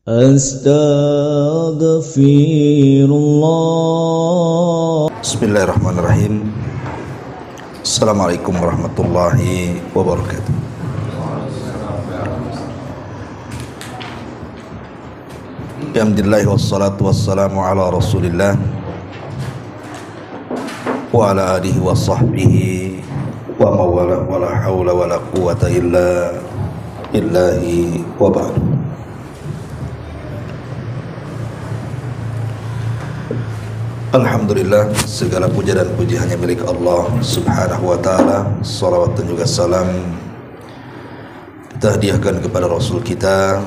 Astaghfirullah. Bismillahirrahmanirrahim. Assalamualaikum warahmatullahi wabarakatuh. Alhamdulillah wassalatu wassalamu ala Rasulillah wa ala alihi wa sahbihi wa mawala wa la hawla wa la quwata illa billahi wa ba'du. Alhamdulillah, segala puja dan puji hanya milik Allah subhanahu wa ta'ala. Salawat dan juga salam kita hadiahkan kepada Rasul kita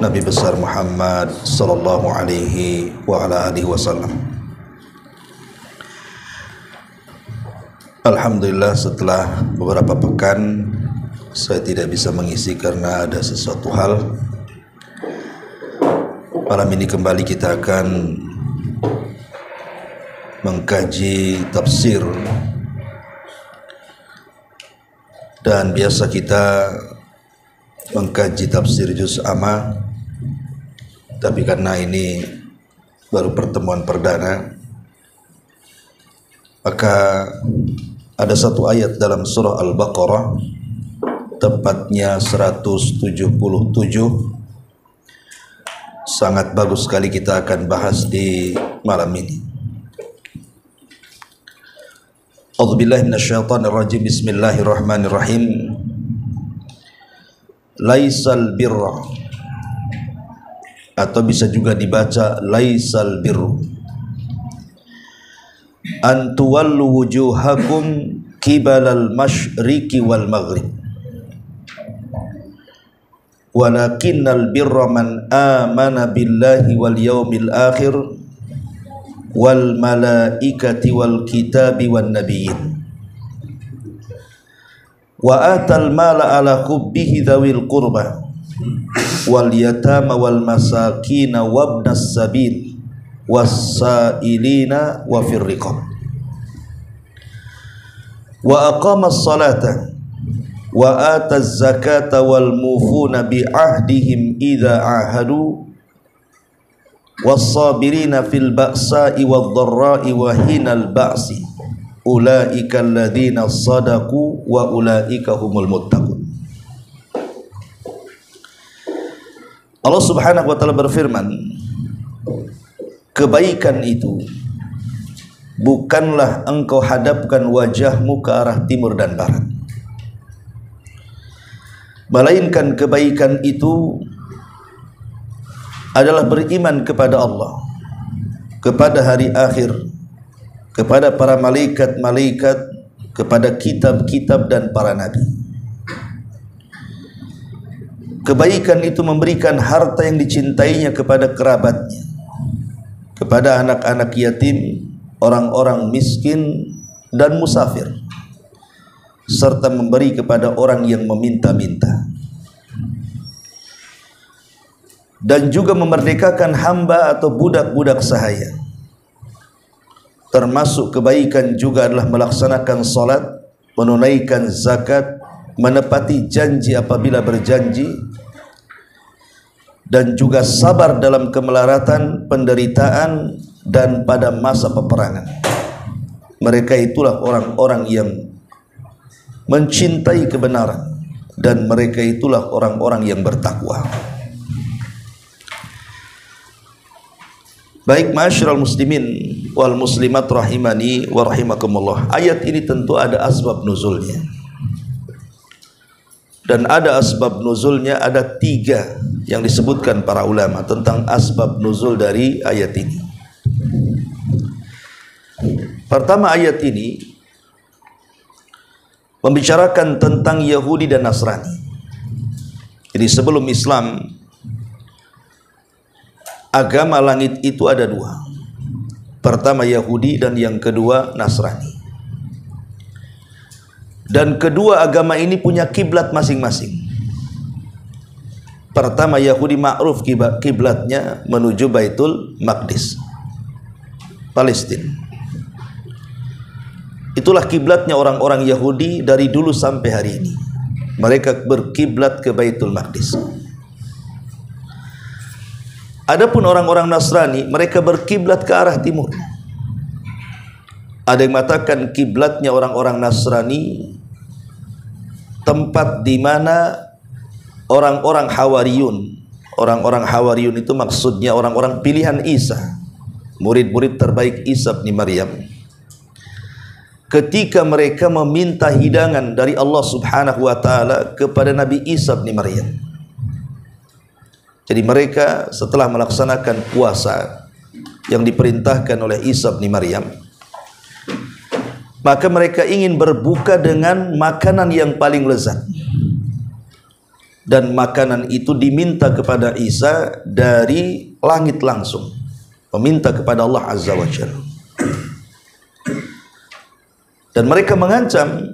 Nabi besar Muhammad sallallahu alaihi wa ala alihi wasallam. Alhamdulillah, setelah beberapa pekan saya tidak bisa mengisi karena ada sesuatu hal. Malam ini kembali kita akan mengkaji tafsir, dan biasa kita mengkaji tafsir juz amma, tapi karena ini baru pertemuan perdana, maka ada satu ayat dalam surah Al-Baqarah, tepatnya 177, sangat bagus sekali kita akan bahas di malam ini. A'udzubillahi minasyaitonirrajim. Bismillahirrahmanirrahim. Laisal birra, atau bisa juga dibaca laisal birru, an tuwallu wujuhakum qibalal masyriqi wal maghrib, walakinnal birra man amana billahi wal yawmil akhir wal malaikati wal kitabi wan nabiyyin wa atal mala ala hubbihi dzawil qurba wal yatama wal masakina wabnas sabil was-sailina wa fir riqab wa aqamas salata wa ataz zakata wal mufuna bi ahdihim idza ahadu was-sabirina fil ba'sa'i wad-dharra'i wa hinal ba'si ulaika alladzina sadaqu wa ulaika humul muttaqun. Allah Subhanahu wa taala berfirman, kebaikan itu bukanlah engkau hadapkan wajahmu ke arah timur dan barat, melainkan kebaikan itu adalah beriman kepada Allah, kepada hari akhir, kepada para malaikat-malaikat, kepada kitab-kitab dan para nabi. Kebaikan itu memberikan harta yang dicintainya kepada kerabatnya, kepada anak-anak yatim, orang-orang miskin dan musafir, serta memberi kepada orang yang meminta-minta, dan juga memerdekakan hamba atau budak-budak sahaya. Termasuk kebaikan juga adalah melaksanakan salat, menunaikan zakat, menepati janji apabila berjanji, dan juga sabar dalam kemelaratan, penderitaan, dan pada masa peperangan. Mereka itulah orang-orang yang mencintai kebenaran, dan mereka itulah orang-orang yang bertakwa. Baik, ma'asyiral muslimin wal muslimat rahimani wa rahimakumullah. Ayat ini tentu ada asbab nuzulnya, dan ada asbab nuzulnya, ada 3 yang disebutkan para ulama tentang asbab nuzul dari ayat ini. Pertama, ayat ini membicarakan tentang Yahudi dan Nasrani. Jadi sebelum Islam, agama langit itu ada 2. Pertama Yahudi dan yang kedua Nasrani. Dan kedua agama ini punya kiblat masing-masing. Pertama Yahudi ma'ruf kiblatnya menuju Baitul Maqdis, Palestina. Itulah kiblatnya orang-orang Yahudi dari dulu sampai hari ini. Mereka berkiblat ke Baitul Maqdis. Adapun orang-orang Nasrani, mereka berkiblat ke arah timur. Ada yang mengatakan kiblatnya orang-orang Nasrani tempat di mana orang-orang Hawariyun. Orang-orang Hawariyun itu maksudnya orang-orang pilihan Isa, murid-murid terbaik Isa bin Maryam. Ketika mereka meminta hidangan dari Allah Subhanahu wa taala kepada Nabi Isa bin Maryam. Jadi mereka setelah melaksanakan puasa yang diperintahkan oleh Isa bin Maryam, maka mereka ingin berbuka dengan makanan yang paling lezat. Dan makanan itu diminta kepada Isa dari langit langsung, meminta kepada Allah Azza wa Jalla. Dan mereka mengancam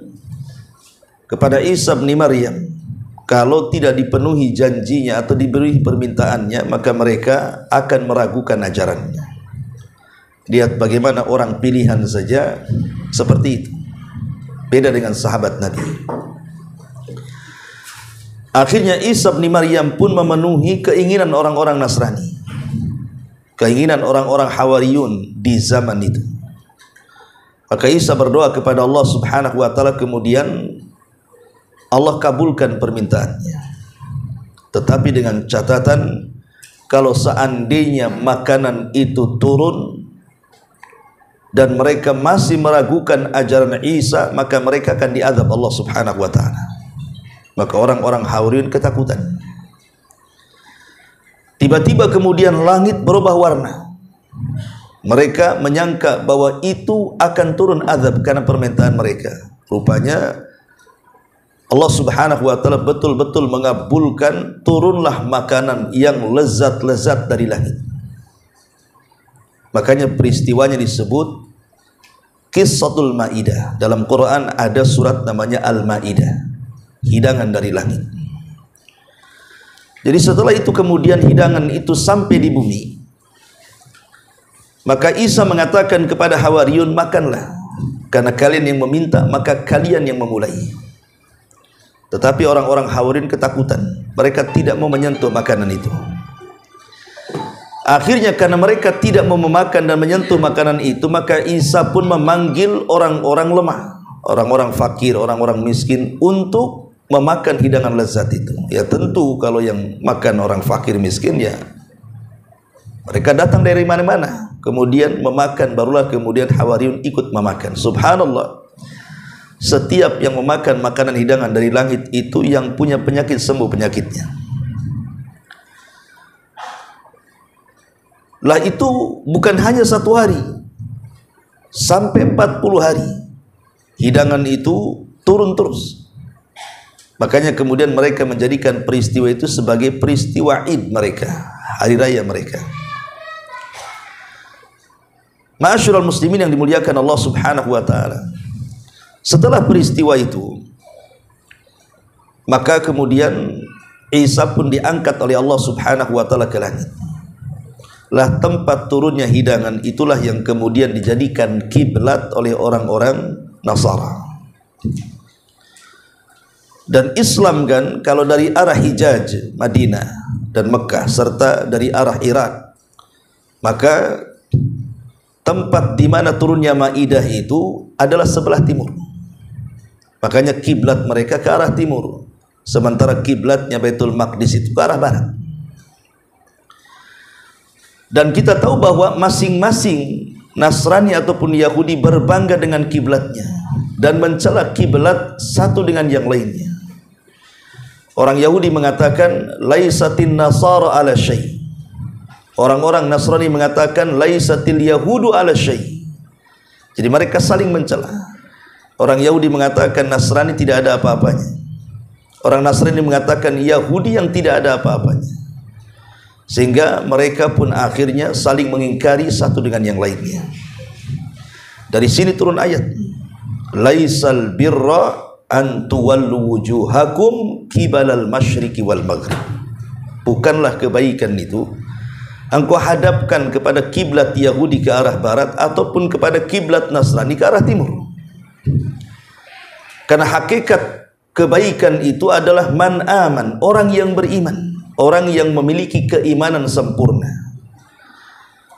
kepada Isa bin Maryam, kalau tidak dipenuhi janjinya atau diberi permintaannya, maka mereka akan meragukan ajarannya. Lihat bagaimana orang pilihan saja seperti itu. Beda dengan sahabat Nabi. Akhirnya Isa bin Maryam pun memenuhi keinginan orang-orang Nasrani, keinginan orang-orang Hawariyun di zaman itu. Maka Isa berdoa kepada Allah Subhanahu wa taala, kemudian Allah kabulkan permintaannya. Tetapi dengan catatan, kalau seandainya makanan itu turun dan mereka masih meragukan ajaran Isa, maka mereka akan diazab Allah Subhanahu wa taala. Maka orang-orang Hawariyun ketakutan. Tiba-tiba kemudian langit berubah warna. Mereka menyangka bahwa itu akan turun azab karena permintaan mereka. Rupanya Allah Subhanahu wa taala betul-betul mengabulkan, turunlah makanan yang lezat-lezat dari langit. Makanya peristiwanya disebut Qissatul Maidah. Dalam Quran ada surat namanya Al-Maidah, hidangan dari langit. Jadi setelah itu kemudian hidangan itu sampai di bumi, maka Isa mengatakan kepada Hawariyun, makanlah, karena kalian yang meminta, maka kalian yang memulai. Tetapi orang-orang Hawariyun ketakutan, mereka tidak mau menyentuh makanan itu. Akhirnya karena mereka tidak mau memakan dan menyentuh makanan itu, maka Isa pun memanggil orang-orang lemah, orang-orang fakir, orang-orang miskin untuk memakan hidangan lezat itu. Ya tentu kalau yang makan orang fakir miskin, ya mereka datang dari mana-mana, kemudian memakan, barulah kemudian Hawariyun ikut memakan. Subhanallah, setiap yang memakan makanan hidangan dari langit itu yang punya penyakit sembuh penyakitnya. Lah itu bukan hanya 1 hari, sampai 40 hari hidangan itu turun terus. Makanya kemudian mereka menjadikan peristiwa itu sebagai peristiwa Id mereka, hari raya mereka. Ma'asyiral muslimin yang dimuliakan Allah Subhanahu wa taala. Setelah peristiwa itu, maka kemudian Isa pun diangkat oleh Allah Subhanahu wa taala ke langit. Lah tempat turunnya hidangan itulah yang kemudian dijadikan kiblat oleh orang-orang Nasara. Dan Islam kan kalau dari arah Hijaz, Madinah dan Mekah, serta dari arah Irak, maka tempat di mana turunnya Maidah itu adalah sebelah timur. Makanya kiblat mereka ke arah timur, sementara kiblatnya Baitul Maqdis itu ke arah barat. Dan kita tahu bahwa masing-masing Nasrani ataupun Yahudi berbangga dengan kiblatnya dan mencela kiblat satu dengan yang lainnya. Orang Yahudi mengatakan laisatin nasara ala syai'. Orang-orang Nasrani mengatakan laisatil yahudu ala syai'. Jadi mereka saling mencela. Orang Yahudi mengatakan Nasrani tidak ada apa-apanya. Orang Nasrani mengatakan Yahudi yang tidak ada apa-apanya. Sehingga mereka pun akhirnya saling mengingkari satu dengan yang lainnya. Dari sini turun ayat, laisal birra an tuwallu wujuhakum kibalal masyriqi wal maghrib. Bukanlah kebaikan itu engkau hadapkan kepada kiblat Yahudi ke arah barat ataupun kepada kiblat Nasrani ke arah timur. Karena hakikat kebaikan itu adalah man aman, orang yang beriman. orang yang memiliki keimanan sempurna.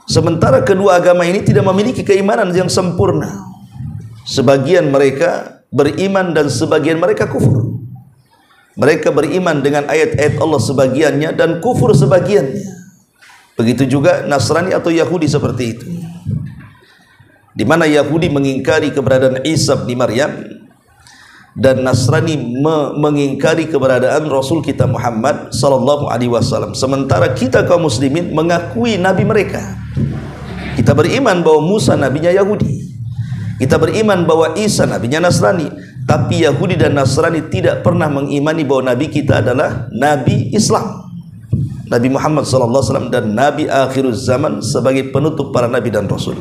Sementara kedua agama ini tidak memiliki keimanan yang sempurna. Sebagian mereka beriman dan sebagian mereka kufur. Mereka beriman dengan ayat-ayat Allah sebagiannya dan kufur sebagiannya. Begitu juga Nasrani atau Yahudi seperti itu. Di mana Yahudi mengingkari keberadaan Isa bin Maryam dan Nasrani mengingkari keberadaan Rasul kita Muhammad sallallahu alaihi wasallam. Sementara kita kaum muslimin mengakui nabi mereka. Kita beriman bahwa Musa nabinya Yahudi. Kita beriman bahwa Isa nabinya Nasrani. Tapi Yahudi dan Nasrani tidak pernah mengimani bahwa nabi kita adalah nabi Islam, Nabi Muhammad sallallahu alaihi wasallam, dan nabi akhiruz zaman sebagai penutup para nabi dan rasul.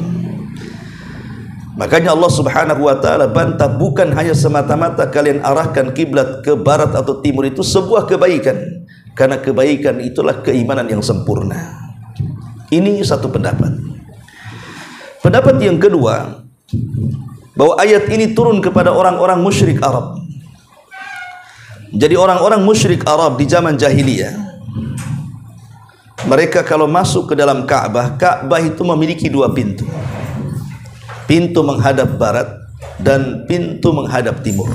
Makanya Allah Subhanahu wa taala bantah, bukan hanya semata-mata kalian arahkan kiblat ke barat atau timur itu sebuah kebaikan, karena kebaikan itulah keimanan yang sempurna. Ini satu pendapat. Pendapat yang kedua, bahwa ayat ini turun kepada orang-orang musyrik Arab. Jadi orang-orang musyrik Arab di zaman jahiliyah, mereka kalau masuk ke dalam Ka'bah, Ka'bah itu memiliki dua pintu. Pintu menghadap barat dan pintu menghadap timur.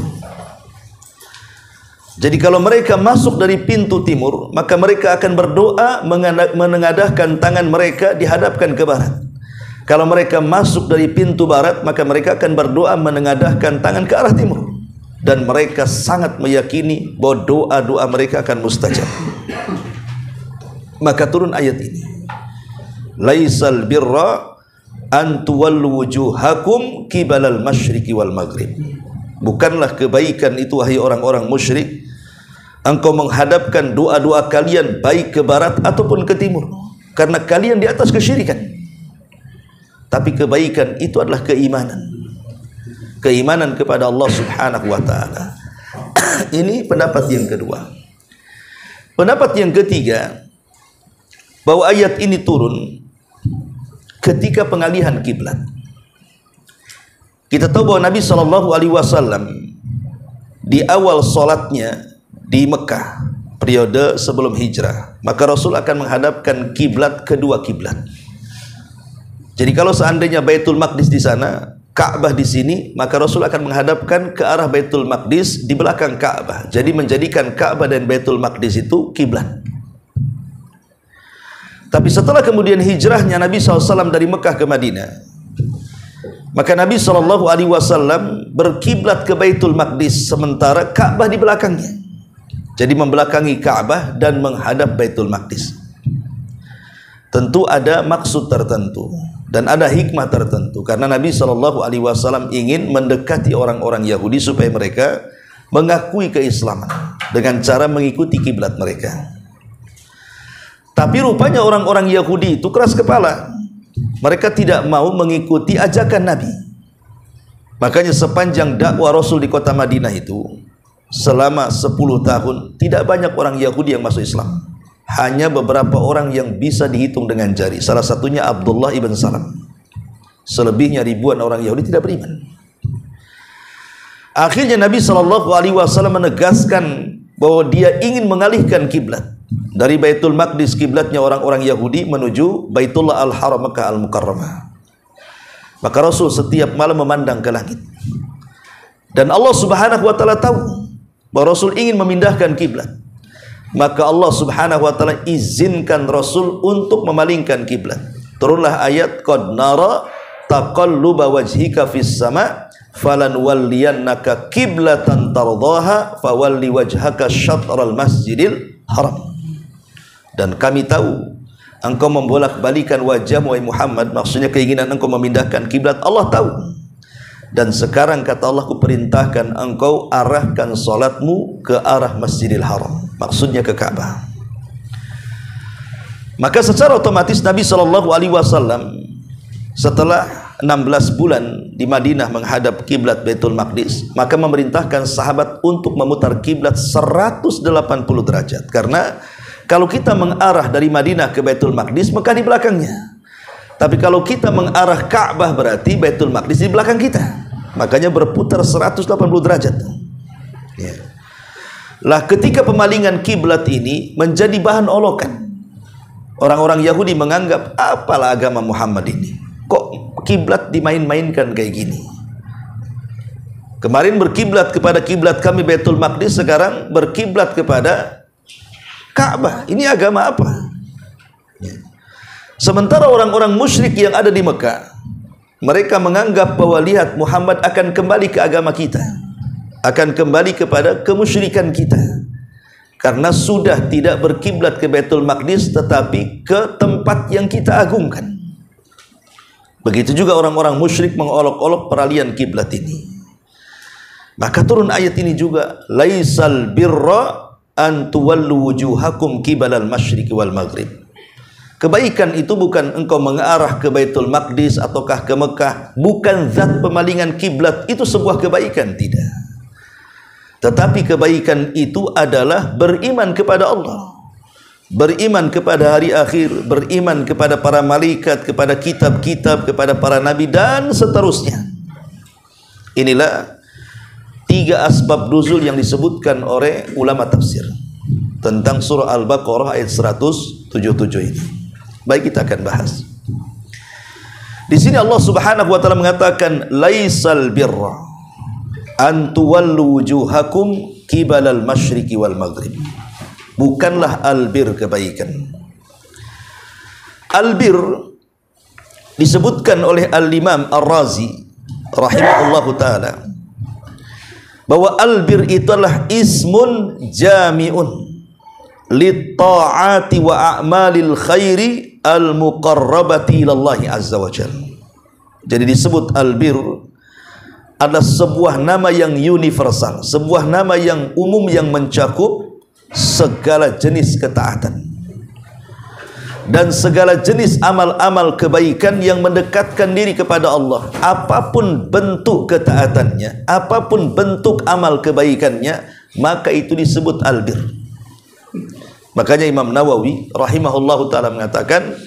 Jadi kalau mereka masuk dari pintu timur, maka mereka akan berdoa menengadahkan tangan mereka dihadapkan ke barat. Kalau mereka masuk dari pintu barat, maka mereka akan berdoa menengadahkan tangan ke arah timur. Dan mereka sangat meyakini bahwa doa-doa mereka akan mustajab. Maka turun ayat ini. Laisal birra an tuwallu wujuhakum qibalal masyriqi wal maghrib. Bukanlah kebaikan itu, wahai orang-orang musyrik, engkau menghadapkan doa-doa kalian baik ke barat ataupun ke timur, karena kalian di atas kesyirikan. Tapi kebaikan itu adalah keimanan. Keimanan kepada Allah Subhanahu wa taala. Ini pendapat yang kedua. Pendapat yang ketiga, bahwa ayat ini turun ketika pengalihan kiblat. Kita tahu bahwa Nabi sallallahu alaihi wasallam di awal salatnya di Mekah, periode sebelum hijrah, maka Rasul akan menghadapkan kiblat kedua kiblat. Jadi kalau seandainya Baitul Maqdis di sana, Ka'bah di sini, maka Rasul akan menghadapkan ke arah Baitul Maqdis di belakang Ka'bah. Jadi menjadikan Ka'bah dan Baitul Maqdis itu kiblat. Tapi setelah kemudian hijrahnya Nabi SAW dari Mekah ke Madinah, maka Nabi SAW berkiblat ke Baitul Maqdis, sementara Ka'bah di belakangnya. Jadi membelakangi Ka'bah dan menghadap Baitul Maqdis. Tentu ada maksud tertentu dan ada hikmah tertentu, karena Nabi SAW ingin mendekati orang-orang Yahudi supaya mereka mengakui keislaman dengan cara mengikuti kiblat mereka. Tapi rupanya orang-orang Yahudi itu keras kepala. Mereka tidak mau mengikuti ajakan Nabi. Makanya sepanjang dakwah Rasul di kota Madinah itu, selama 10 tahun, tidak banyak orang Yahudi yang masuk Islam. Hanya beberapa orang yang bisa dihitung dengan jari. Salah satunya Abdullah ibn Salam. Selebihnya ribuan orang Yahudi tidak beriman. Akhirnya Nabi SAW menegaskan bahwa dia ingin mengalihkan kiblat dari Baitul Maqdis, kiblatnya orang-orang Yahudi, menuju Baitullah Al-Haram Makkah Al-Mukarramah. Maka Rasul setiap malam memandang ke langit. Dan Allah Subhanahu wa taala tahu bahwa Rasul ingin memindahkan kiblat. Maka Allah Subhanahu wa taala izinkan Rasul untuk memalingkan kiblat. Turunlah ayat, qad nara taqalluba wajhika fis sama falan walliyannaka qiblatan tardaha fawalli wajhaka syatral masjidil haram. Dan kami tahu engkau membolak-balikan wajahmu wahai Muhammad, maksudnya keinginan engkau memindahkan kiblat. Allah tahu. Dan sekarang kata Allah, ku perintahkan engkau arahkan salatmu ke arah Masjidil Haram, maksudnya ke Ka'bah. Maka secara otomatis Nabi SAW setelah 16 bulan di Madinah menghadap kiblat Baitul Maqdis, maka memerintahkan sahabat untuk memutar kiblat 180 derajat. Karena kalau kita mengarah dari Madinah ke Baitul Maqdis, Mekah di belakangnya. Tapi kalau kita mengarah Ka'bah, berarti Baitul Maqdis di belakang kita. Makanya berputar 180 derajat. Ya. Lah ketika pemalingan kiblat ini menjadi bahan olokan, orang-orang Yahudi menganggap, apalah agama Muhammad ini, kok kiblat dimain-mainkan kayak gini. Kemarin berkiblat kepada kiblat kami Baitul Maqdis, sekarang berkiblat kepada Ka'bah. Ini agama apa? Sementara orang-orang musyrik yang ada di Mekah, mereka menganggap bahwa lihat, Muhammad akan kembali ke agama kita, akan kembali kepada kemusyrikan kita, karena sudah tidak berkiblat ke Baitul Maqdis tetapi ke tempat yang kita agungkan. Begitu juga orang-orang musyrik mengolok-olok peralihan kiblat ini. Maka turun ayat ini juga, laisal birra an tuwallu wujuhakum qibalal masyriqi wal maghrib. Kebaikan itu bukan engkau mengarah ke Baitul Maqdis ataukah ke Mekah, bukan zat pemalingan kiblat itu sebuah kebaikan, tidak. Tetapi kebaikan itu adalah beriman kepada Allah, beriman kepada hari akhir, beriman kepada para malaikat, kepada kitab-kitab, kepada para nabi, dan seterusnya. Inilah 3 asbab nuzul yang disebutkan oleh ulama tafsir tentang surah Al-Baqarah ayat 177 ini. Baik, kita akan bahas. Di sini Allah Subhanahu wa taala mengatakan, laisal birra an tuwallu wujuhakum qibalal masyriqi wal maghrib. Bukanlah albir kebaikan. Albir disebutkan oleh Al-Imam Ar-Razi rahimahullahu taala bahwa albir itulah ismun jami'un lit ta'ati wa a'malil khairi al-muqarrabati ilallahi azza wa jalla. Jadi disebut albir adalah sebuah nama yang universal, sebuah nama yang umum yang mencakup segala jenis ketaatan dan segala jenis amal-amal kebaikan yang mendekatkan diri kepada Allah. Apapun bentuk ketaatannya, apapun bentuk amal kebaikannya, maka itu disebut albir. Makanya Imam Nawawi rahimahullahu ta'ala mengatakan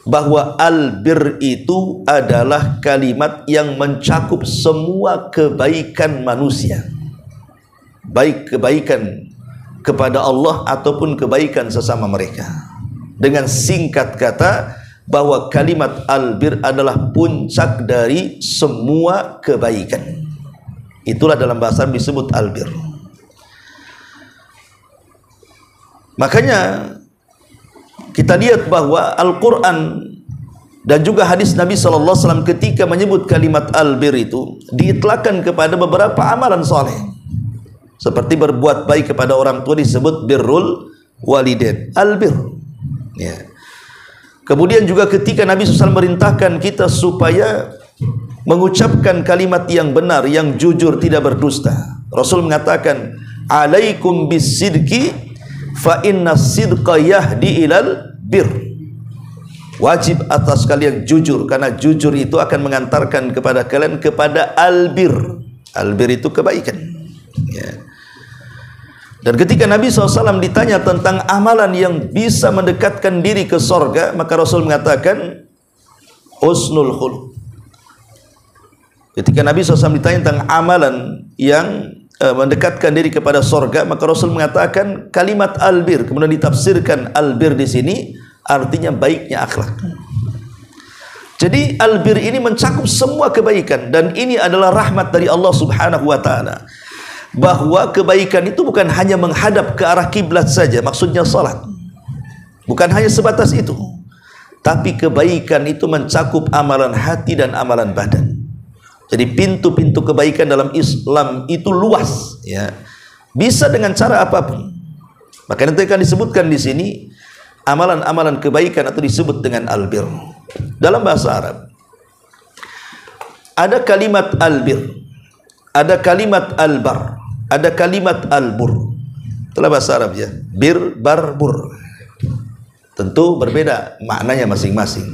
bahwa albir itu adalah kalimat yang mencakup semua kebaikan manusia, baik kebaikan kepada Allah ataupun kebaikan sesama mereka. Dengan singkat kata, bahwa kalimat albir adalah puncak dari semua kebaikan. Itulah dalam bahasa Arab disebut albir. Makanya kita lihat bahwa Al-Quran dan juga hadis Nabi SAW ketika menyebut kalimat albir itu diitlakkan kepada beberapa amalan soleh, seperti berbuat baik kepada orang tua disebut birrul walidain, albir ya. Kemudian juga ketika Nabi SAW merintahkan kita supaya mengucapkan kalimat yang benar, yang jujur, tidak berdusta, Rasul mengatakan, alaikum bisidqi fa inna sidqa yahdi ilal bir. Wajib atas kalian jujur, karena jujur itu akan mengantarkan kepada kalian kepada albir. Albir itu kebaikan ya. Dan ketika Nabi SAW ditanya tentang amalan yang bisa mendekatkan diri ke sorga, maka Rasul mengatakan husnul khuluq. Ketika Nabi SAW ditanya tentang amalan yang mendekatkan diri kepada sorga, maka Rasul mengatakan kalimat albir. Kemudian ditafsirkan albir di sini artinya baiknya akhlak. Jadi albir ini mencakup semua kebaikan, dan ini adalah rahmat dari Allah Subhanahu wa taala, bahwa kebaikan itu bukan hanya menghadap ke arah kiblat saja, maksudnya salat. Bukan hanya sebatas itu, tapi kebaikan itu mencakup amalan hati dan amalan badan. Jadi pintu-pintu kebaikan dalam Islam itu luas ya. Bisa dengan cara apapun. Maka nanti akan disebutkan di sini amalan-amalan kebaikan atau disebut dengan albir. Dalam bahasa Arab ada kalimat albir, ada kalimat albar, ada kalimat albur. Itulah bahasa Arab ya. Bir, bar, bur. Tentu berbeda maknanya masing-masing.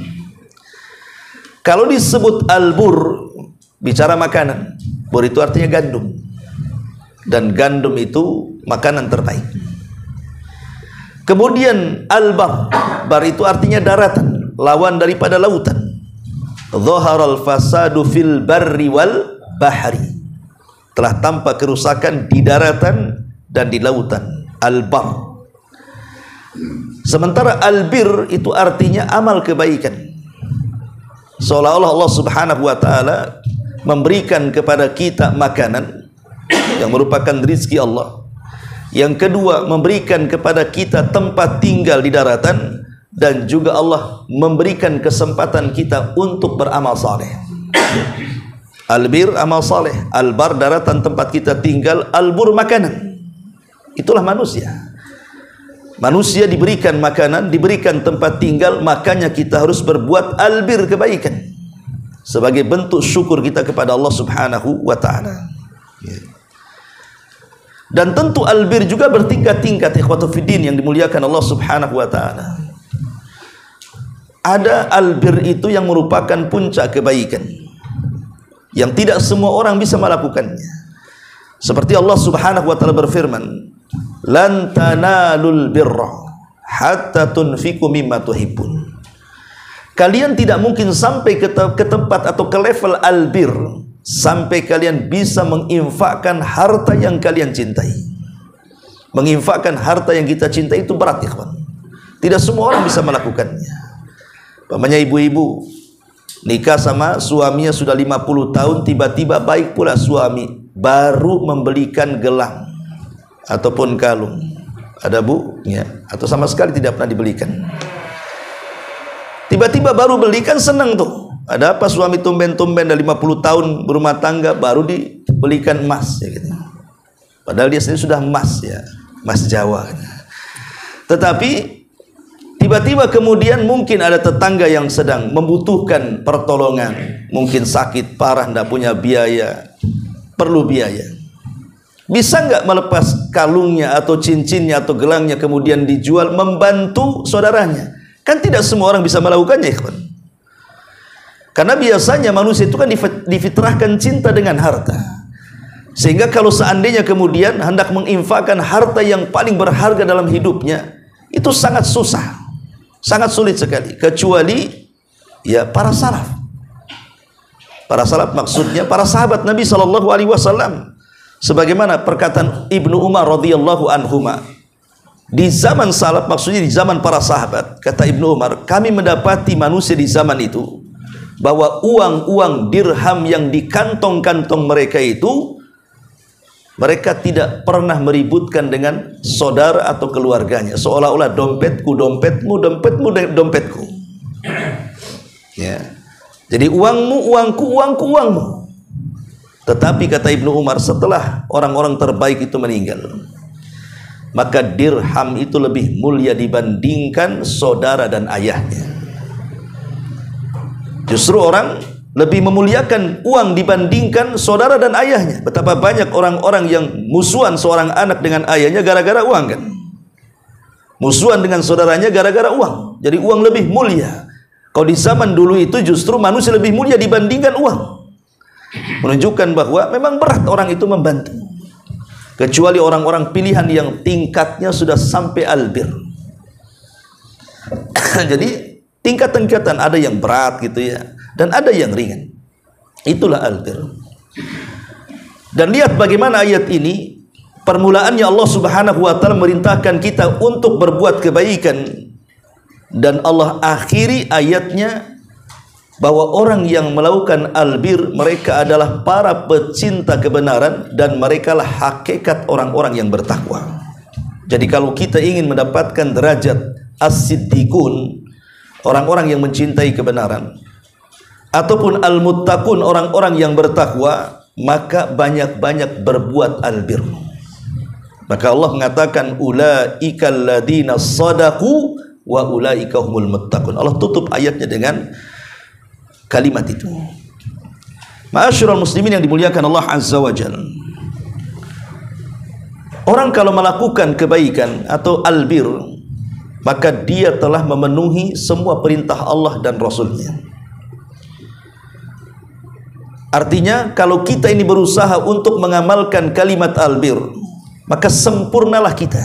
Kalau disebut albur, bicara makanan, bur itu artinya gandum, dan gandum itu makanan terbaik. Kemudian albar, bar itu artinya daratan, lawan daripada lautan. Dhaharal fasadu fil barri wal bahri. Telah tampak kerusakan di daratan dan di lautan. Al-bar. Sementara albir itu artinya amal kebaikan. Seolah-olah Allah Subhanahu wa taala memberikan kepada kita makanan yang merupakan rezeki Allah. Yang kedua, memberikan kepada kita tempat tinggal di daratan, dan juga Allah memberikan kesempatan kita untuk beramal saleh. Albir amal saleh, albar daratan tempat kita tinggal, albur makanan. Itulah manusia. Manusia diberikan makanan, diberikan tempat tinggal, makanya kita harus berbuat albir kebaikan sebagai bentuk syukur kita kepada Allah Subhanahu wa taala. Dan tentu albir juga bertingkat-tingkat, ikhwatu fiddin yang dimuliakan Allah Subhanahu wa taala. Ada albir itu yang merupakan puncak kebaikan, yang tidak semua orang bisa melakukannya. Seperti Allah Subhanahu wa taala berfirman, "Lan tanalul birra hatta tunfiqu mimma tuhibbun." Kalian tidak mungkin sampai ke tempat atau ke level albir sampai kalian bisa menginfakkan harta yang kalian cintai. Menginfakkan harta yang kita cintai itu berat, ikhwan. Tidak semua orang bisa melakukannya. Pamannya ibu-ibu nikah sama suaminya sudah 50 tahun, tiba-tiba baik pula suami baru membelikan gelang ataupun kalung. Ada bu? Ya. Atau sama sekali tidak pernah dibelikan. Tiba-tiba baru belikan, senang tuh. Ada apa suami tumben-tumben dari 50 tahun berumah tangga baru dibelikan emas, ya gitu. Padahal dia sendiri sudah emas, ya, emas Jawa. Tetapi tiba-tiba kemudian mungkin ada tetangga yang sedang membutuhkan pertolongan, mungkin sakit parah, tidak punya biaya, perlu biaya. Bisa nggak melepas kalungnya atau cincinnya atau gelangnya kemudian dijual membantu saudaranya? Kan tidak semua orang bisa melakukannya, ikhwan. Karena biasanya manusia itu kan difitrahkan cinta dengan harta. Sehingga kalau seandainya kemudian hendak menginfakkan harta yang paling berharga dalam hidupnya, itu sangat susah, sangat sulit sekali. Kecuali ya para salaf. Para salaf maksudnya para sahabat Nabi SAW. Sebagaimana perkataan Ibnu Umar radhiyallahu anhuma. Di zaman salaf, maksudnya di zaman para sahabat, kata Ibnu Umar, kami mendapati manusia di zaman itu bahwa uang-uang dirham yang di kantong-kantong mereka itu, mereka tidak pernah meributkan dengan saudara atau keluarganya. Seolah-olah dompetku, dompetmu, dompetmu, dompetku. Ya. Jadi uangmu, uangku, uangku, uangmu. Tetapi kata Ibnu Umar, setelah orang-orang terbaik itu meninggal, maka dirham itu lebih mulia dibandingkan saudara dan ayahnya. Justru orang lebih memuliakan uang dibandingkan saudara dan ayahnya. Betapa banyak orang-orang yang musuhan seorang anak dengan ayahnya gara-gara uang, kan? Musuhan dengan saudaranya gara-gara uang. Jadi uang lebih mulia. Kalau di zaman dulu itu justru manusia lebih mulia dibandingkan uang. Menunjukkan bahwa memang berat orang itu membantu. Kecuali orang-orang pilihan yang tingkatnya sudah sampai albir. Jadi tingkat-tingkatan, ada yang berat gitu ya, dan ada yang ringan. Itulah albir. Dan lihat bagaimana ayat ini, permulaannya Allah Subhanahu wa taala merintahkan kita untuk berbuat kebaikan, dan Allah akhiri ayatnya bahwa orang yang melakukan albir mereka adalah para pecinta kebenaran dan merekalah hakikat orang-orang yang bertakwa. Jadi kalau kita ingin mendapatkan derajat as-siddiqun, orang-orang yang mencintai kebenaran, ataupun al-muttaqun, orang-orang yang bertakwa, maka banyak-banyak berbuat albir. Maka Allah mengatakan ulaikal ladzina shadaqu wa ulaika humul muttaqun. Allah tutup ayatnya dengan kalimat itu. Ma'asyiral muslimin yang dimuliakan Allah Azza wa Jalla. Orang kalau melakukan kebaikan atau albir, maka dia telah memenuhi semua perintah Allah dan Rasulnya. Artinya kalau kita ini berusaha untuk mengamalkan kalimat albir, maka sempurnalah kita.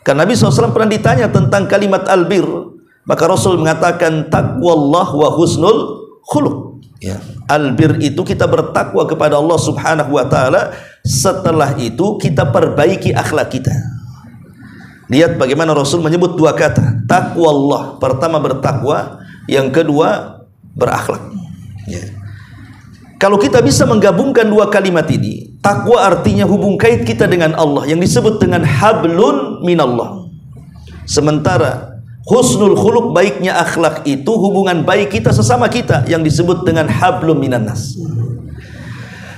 Karena Nabi SAW pernah ditanya tentang kalimat albir, maka Rasul mengatakan taqwallah wa husnul khuluq. Ya. Albir itu kita bertakwa kepada Allah Subhanahu wa taala Setelah itu kita perbaiki akhlak kita. Lihat bagaimana Rasul menyebut dua kata, takwa Allah. Pertama bertakwa, yang kedua berakhlak. Ya. Kalau kita bisa menggabungkan dua kalimat ini, takwa artinya hubung kait kita dengan Allah yang disebut dengan hablun minallah. Sementara husnul khuluq, baiknya akhlak, itu hubungan baik kita sesama kita yang disebut dengan hablum minannas.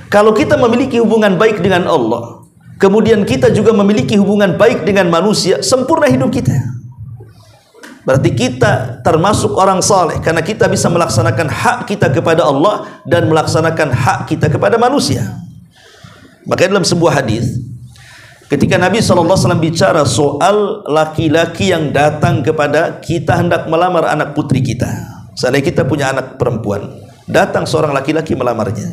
Kalau kita memiliki hubungan baik dengan Allah, kemudian kita juga memiliki hubungan baik dengan manusia, sempurna hidup kita. Berarti kita termasuk orang saleh karena kita bisa melaksanakan hak kita kepada Allah dan melaksanakan hak kita kepada manusia. Makanya dalam sebuah hadis, ketika Nabi SAW bicara soal laki-laki yang datang kepada kita hendak melamar anak putri kita. Seandainya kita punya anak perempuan, datang seorang laki-laki melamarnya.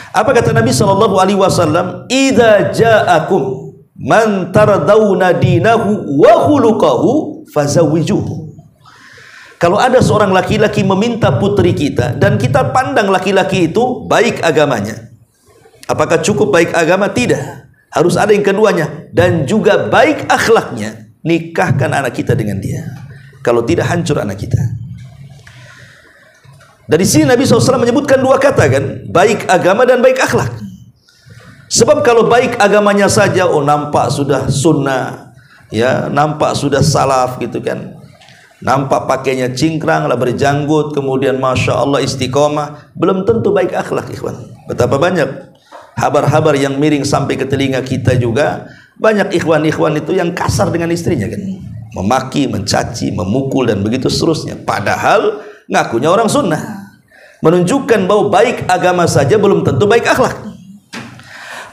Apa kata Nabi SAW? Idza ja'akum man tardawna dinahu wa khuluquhu fazawwijuhu. Kalau ada seorang laki-laki meminta putri kita dan kita pandang laki-laki itu baik agamanya, apakah cukup baik agama? Tidak. Harus ada yang keduanya, dan juga baik akhlaknya. Nikahkan anak kita dengan dia. Kalau tidak, hancur anak kita. Dari sini Nabi SAW menyebutkan dua kata kan, baik agama dan baik akhlak. Sebab kalau baik agamanya saja, oh nampak sudah sunnah, ya nampak sudah salaf gitu kan, nampak pakainya cingkrang lah, berjanggut, kemudian masya Allah istiqomah, belum tentu baik akhlak, ikhwan. Betapa banyak habar-habar yang miring sampai ke telinga kita juga. Banyak ikhwan-ikhwan itu yang kasar dengan istrinya kan, memaki, mencaci, memukul dan begitu seterusnya. Padahal ngakunya orang sunnah, menunjukkan bahwa baik agama saja belum tentu baik akhlak.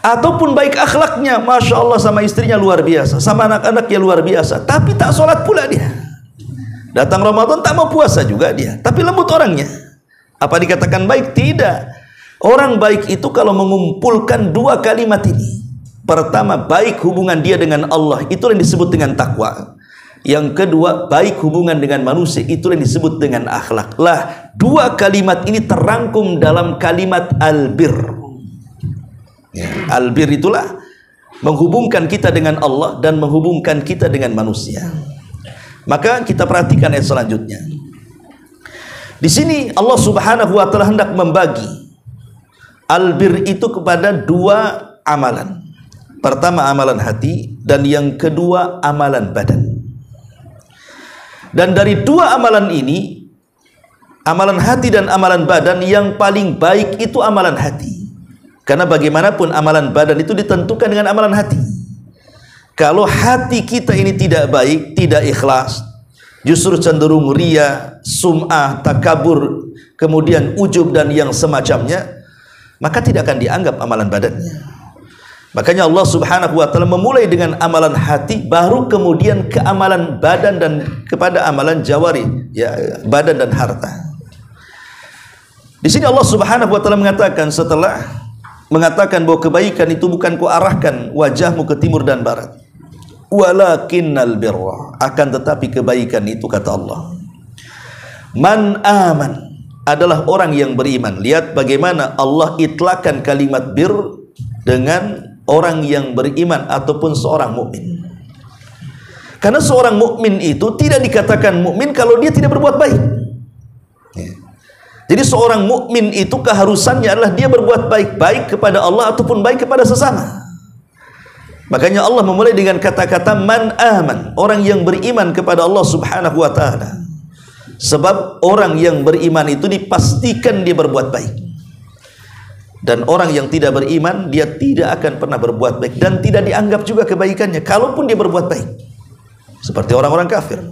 Ataupun baik akhlaknya, masya Allah, sama istrinya luar biasa, sama anak-anaknya luar biasa, tapi tak sholat pula dia. Datang Ramadan tak mau puasa juga dia, tapi lembut orangnya. Apa dikatakan baik? Tidak. Orang baik itu kalau mengumpulkan dua kalimat ini. Pertama, baik hubungan dia dengan Allah, itu yang disebut dengan takwa. Yang kedua, baik hubungan dengan manusia, itu yang disebut dengan akhlak. Lah, dua kalimat ini terangkum dalam kalimat albir. Ya, albir itulah menghubungkan kita dengan Allah dan menghubungkan kita dengan manusia. Maka kita perhatikan ayat selanjutnya. Di sini Allah Subhanahu wa taala hendak membagi albir itu kepada dua amalan. Pertama amalan hati, dan yang kedua amalan badan. Dan dari dua amalan ini, amalan hati dan amalan badan, yang paling baik itu amalan hati. Karena bagaimanapun amalan badan itu ditentukan dengan amalan hati. Kalau hati kita ini tidak baik, tidak ikhlas, justru cenderung riya, sum'ah, takabur, kemudian ujub dan yang semacamnya, maka tidak akan dianggap amalan badannya. Makanya Allah Subhanahu wa taala memulai dengan amalan hati, baru kemudian ke amalan badan dan kepada amalan jawari, ya, badan dan harta. Di sini Allah Subhanahu wa taala mengatakan, setelah mengatakan bahwa kebaikan itu bukan ku arahkan wajahmu ke timur dan barat, walakinnal birra, akan tetapi kebaikan itu, kata Allah, man aman, adalah orang yang beriman. Lihat bagaimana Allah itlakan kalimat bir dengan orang yang beriman ataupun seorang mukmin. Karena seorang mukmin itu tidak dikatakan mukmin kalau dia tidak berbuat baik. Jadi seorang mukmin itu keharusannya adalah dia berbuat baik, baik kepada Allah ataupun baik kepada sesama. Makanya Allah memulai dengan kata-kata man aman, orang yang beriman kepada Allah Subhanahu wa taala. Sebab orang yang beriman itu dipastikan dia berbuat baik. Dan orang yang tidak beriman, dia tidak akan pernah berbuat baik dan tidak dianggap juga kebaikannya kalaupun dia berbuat baik. Seperti orang-orang kafir.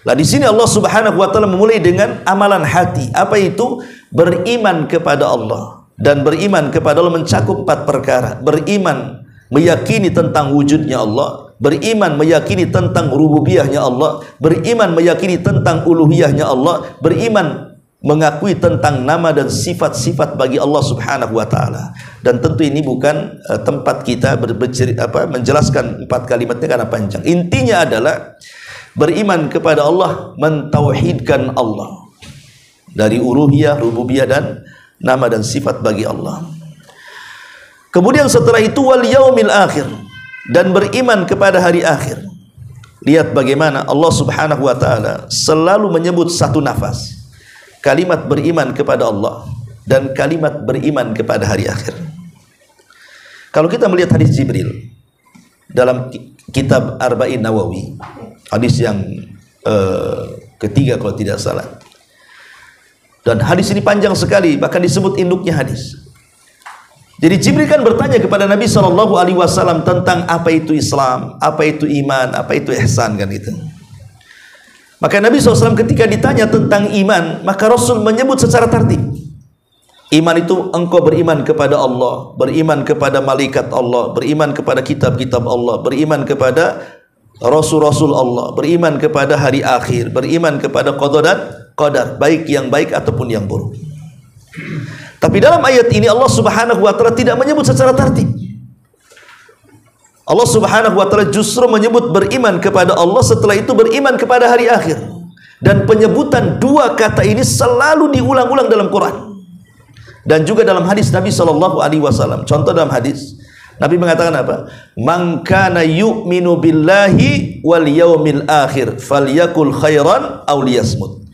Nah, di sini Allah Subhanahu wa taala memulai dengan amalan hati. Apa itu? Beriman kepada Allah. Dan beriman kepada Allah mencakup 4 perkara. Beriman meyakini tentang wujudnya Allah, beriman meyakini tentang rububiyahnya Allah, beriman meyakini tentang uluhiyahnya Allah, beriman mengakui tentang nama dan sifat-sifat bagi Allah Subhanahu wa taala. Dan tentu ini bukan tempat kita menjelaskan 4 kalimatnya karena panjang. Intinya adalah beriman kepada Allah, mentauhidkan Allah dari uluhiyah, rububiyah dan nama dan sifat bagi Allah. Kemudian setelah itu wal yaumil akhir, dan beriman kepada hari akhir. Lihat bagaimana Allah Subhanahu wa taala selalu menyebut satu nafas kalimat beriman kepada Allah dan kalimat beriman kepada hari akhir. Kalau kita melihat hadis Jibril dalam kitab Arba'in Nawawi, hadis yang ketiga kalau tidak salah, dan hadis ini panjang sekali, bahkan disebut induknya hadis. Jadi Jibril kan bertanya kepada Nabi SAW tentang apa itu Islam, apa itu iman, apa itu ihsan, kan itu. Maka Nabi SAW ketika ditanya tentang iman, maka Rasul menyebut secara tertib. Iman itu engkau beriman kepada Allah, beriman kepada malaikat Allah, beriman kepada kitab-kitab Allah, beriman kepada Rasul-Rasul Allah, beriman kepada hari akhir, beriman kepada qada dan qadar, baik yang baik ataupun yang buruk. Tapi dalam ayat ini Allah Subhanahu wa taala tidak menyebut secara tertib. Allah Subhanahu wa taala justru menyebut beriman kepada Allah, setelah itu beriman kepada hari akhir. Dan penyebutan dua kata ini selalu diulang-ulang dalam Quran dan juga dalam hadis Nabi SAW. Contoh dalam hadis Nabi mengatakan apa? Man kana yu'minu billahi wal yaumil akhir falyakul khairan aw liyasmut.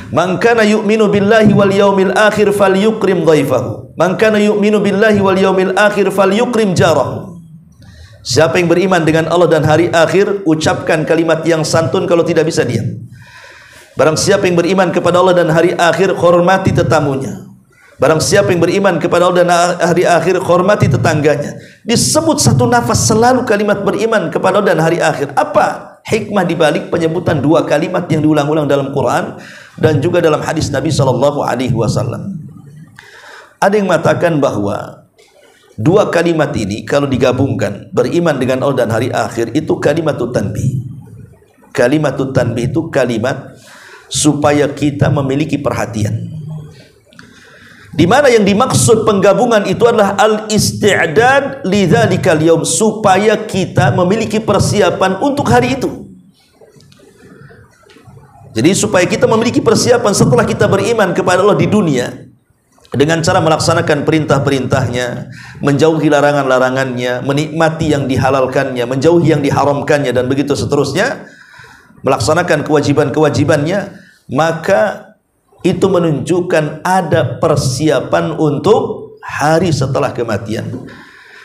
Man kana yu'minu billahi wal yaumil akhir falyukrim dhaifahu. Man kana yu'minu billahi wal yaumil akhir falyukrim jarahu. Siapa yang beriman dengan Allah dan hari akhir, ucapkan kalimat yang santun, kalau tidak bisa diam. Barang siapa yang beriman kepada Allah dan hari akhir, hormati tetamunya. Barang siapa yang beriman kepada Allah dan hari akhir, hormati tetangganya. Disebut satu nafas selalu kalimat beriman kepada Allah dan hari akhir. Apa hikmah dibalik penyebutan dua kalimat yang diulang-ulang dalam Quran dan juga dalam hadis Nabi SAW? Ada yang mengatakan bahwa dua kalimat ini kalau digabungkan, beriman dengan Allah dan hari akhir, itu kalimatut tanbih. Kalimatut tanbih itu kalimat supaya kita memiliki perhatian, di mana yang dimaksud penggabungan itu adalah al-isti'dad lidzalikal yaum, supaya kita memiliki persiapan untuk hari itu. Jadi supaya kita memiliki persiapan setelah kita beriman kepada Allah di dunia dengan cara melaksanakan perintah-perintahnya, menjauhi larangan-larangannya, menikmati yang dihalalkannya, menjauhi yang diharamkannya, dan begitu seterusnya, melaksanakan kewajiban-kewajibannya, maka itu menunjukkan ada persiapan untuk hari setelah kematian.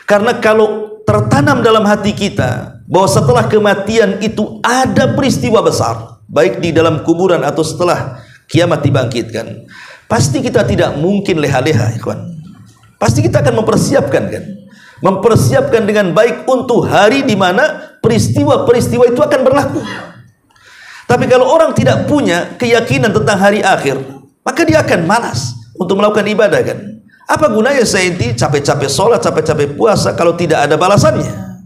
Karena kalau tertanam dalam hati kita bahwa setelah kematian itu ada peristiwa besar, baik di dalam kuburan atau setelah kiamat dibangkitkan, pasti kita tidak mungkin leha-leha, ikhwan. Pasti kita akan mempersiapkan, kan? Mempersiapkan dengan baik untuk hari di mana peristiwa-peristiwa itu akan berlaku. Tapi kalau orang tidak punya keyakinan tentang hari akhir, maka dia akan malas untuk melakukan ibadah, kan? Apa gunanya saya ini capek-capek sholat, capek-capek puasa kalau tidak ada balasannya?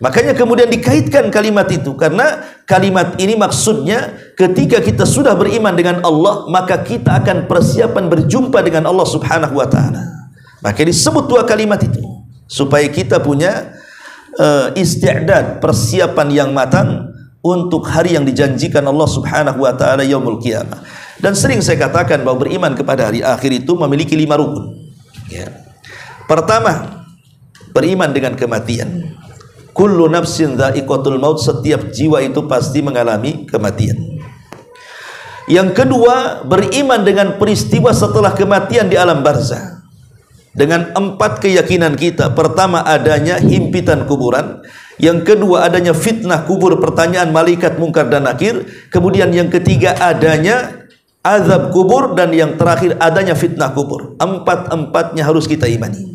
Makanya kemudian dikaitkan kalimat itu, karena kalimat ini maksudnya ketika kita sudah beriman dengan Allah, maka kita akan persiapan berjumpa dengan Allah Subhanahu wa taala. Maka disebut dua kalimat itu supaya kita punya isti'dad, persiapan yang matang untuk hari yang dijanjikan Allah Subhanahu wa taala, yaumul qiyamah. Dan sering saya katakan bahwa beriman kepada hari akhir itu memiliki 5 rukun. Ya. Pertama, beriman dengan kematian. Kullu nafsin dha'iqatul maut, setiap jiwa itu pasti mengalami kematian. Yang kedua, beriman dengan peristiwa setelah kematian di alam barzah. Dengan 4 keyakinan kita. Pertama, adanya himpitan kuburan. Yang kedua, adanya fitnah kubur, pertanyaan malaikat mungkar dan nakir. Kemudian yang ketiga, adanya azab kubur. Dan yang terakhir, adanya fitnah kubur. 4-empatnya harus kita imani.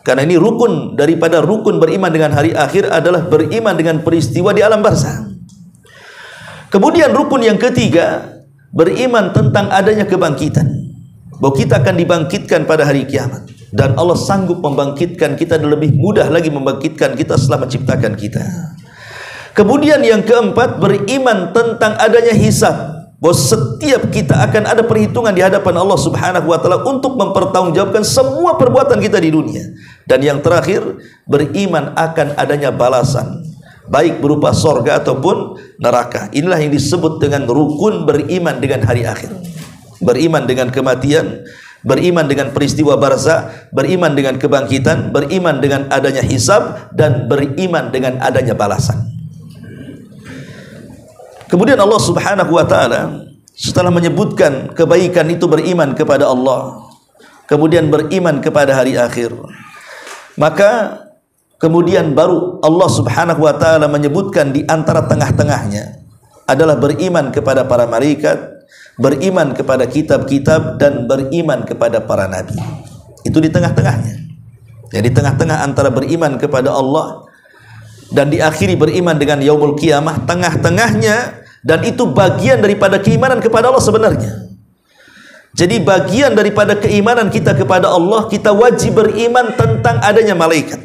Karena ini rukun daripada rukun beriman dengan hari akhir adalah beriman dengan peristiwa di alam barzah. Kemudian rukun yang ketiga, beriman tentang adanya kebangkitan, bahwa kita akan dibangkitkan pada hari kiamat, dan Allah sanggup membangkitkan kita, dan lebih mudah lagi membangkitkan kita setelah menciptakan kita. Kemudian yang keempat, beriman tentang adanya hisab, bahwa setiap kita akan ada perhitungan di hadapan Allah Subhanahu wa taala untuk mempertanggungjawabkan semua perbuatan kita di dunia. Dan yang terakhir, beriman akan adanya balasan, baik berupa sorga ataupun neraka. Inilah yang disebut dengan rukun beriman dengan hari akhir. Beriman dengan kematian, beriman dengan peristiwa barzakh, beriman dengan kebangkitan, beriman dengan adanya hisab, dan beriman dengan adanya balasan. Kemudian Allah Subhanahu wa taala setelah menyebutkan kebaikan itu beriman kepada Allah, kemudian beriman kepada hari akhir, maka kemudian baru Allah Subhanahu wa taala menyebutkan di antara tengah-tengahnya adalah beriman kepada para malaikat, beriman kepada kitab-kitab, dan beriman kepada para nabi. Itu di tengah-tengahnya. Jadi tengah-tengah antara beriman kepada Allah dan diakhiri beriman dengan yaumul qiyamah, tengah-tengahnya, dan itu bagian daripada keimanan kepada Allah sebenarnya. Jadi bagian daripada keimanan kita kepada Allah, kita wajib beriman tentang adanya malaikat,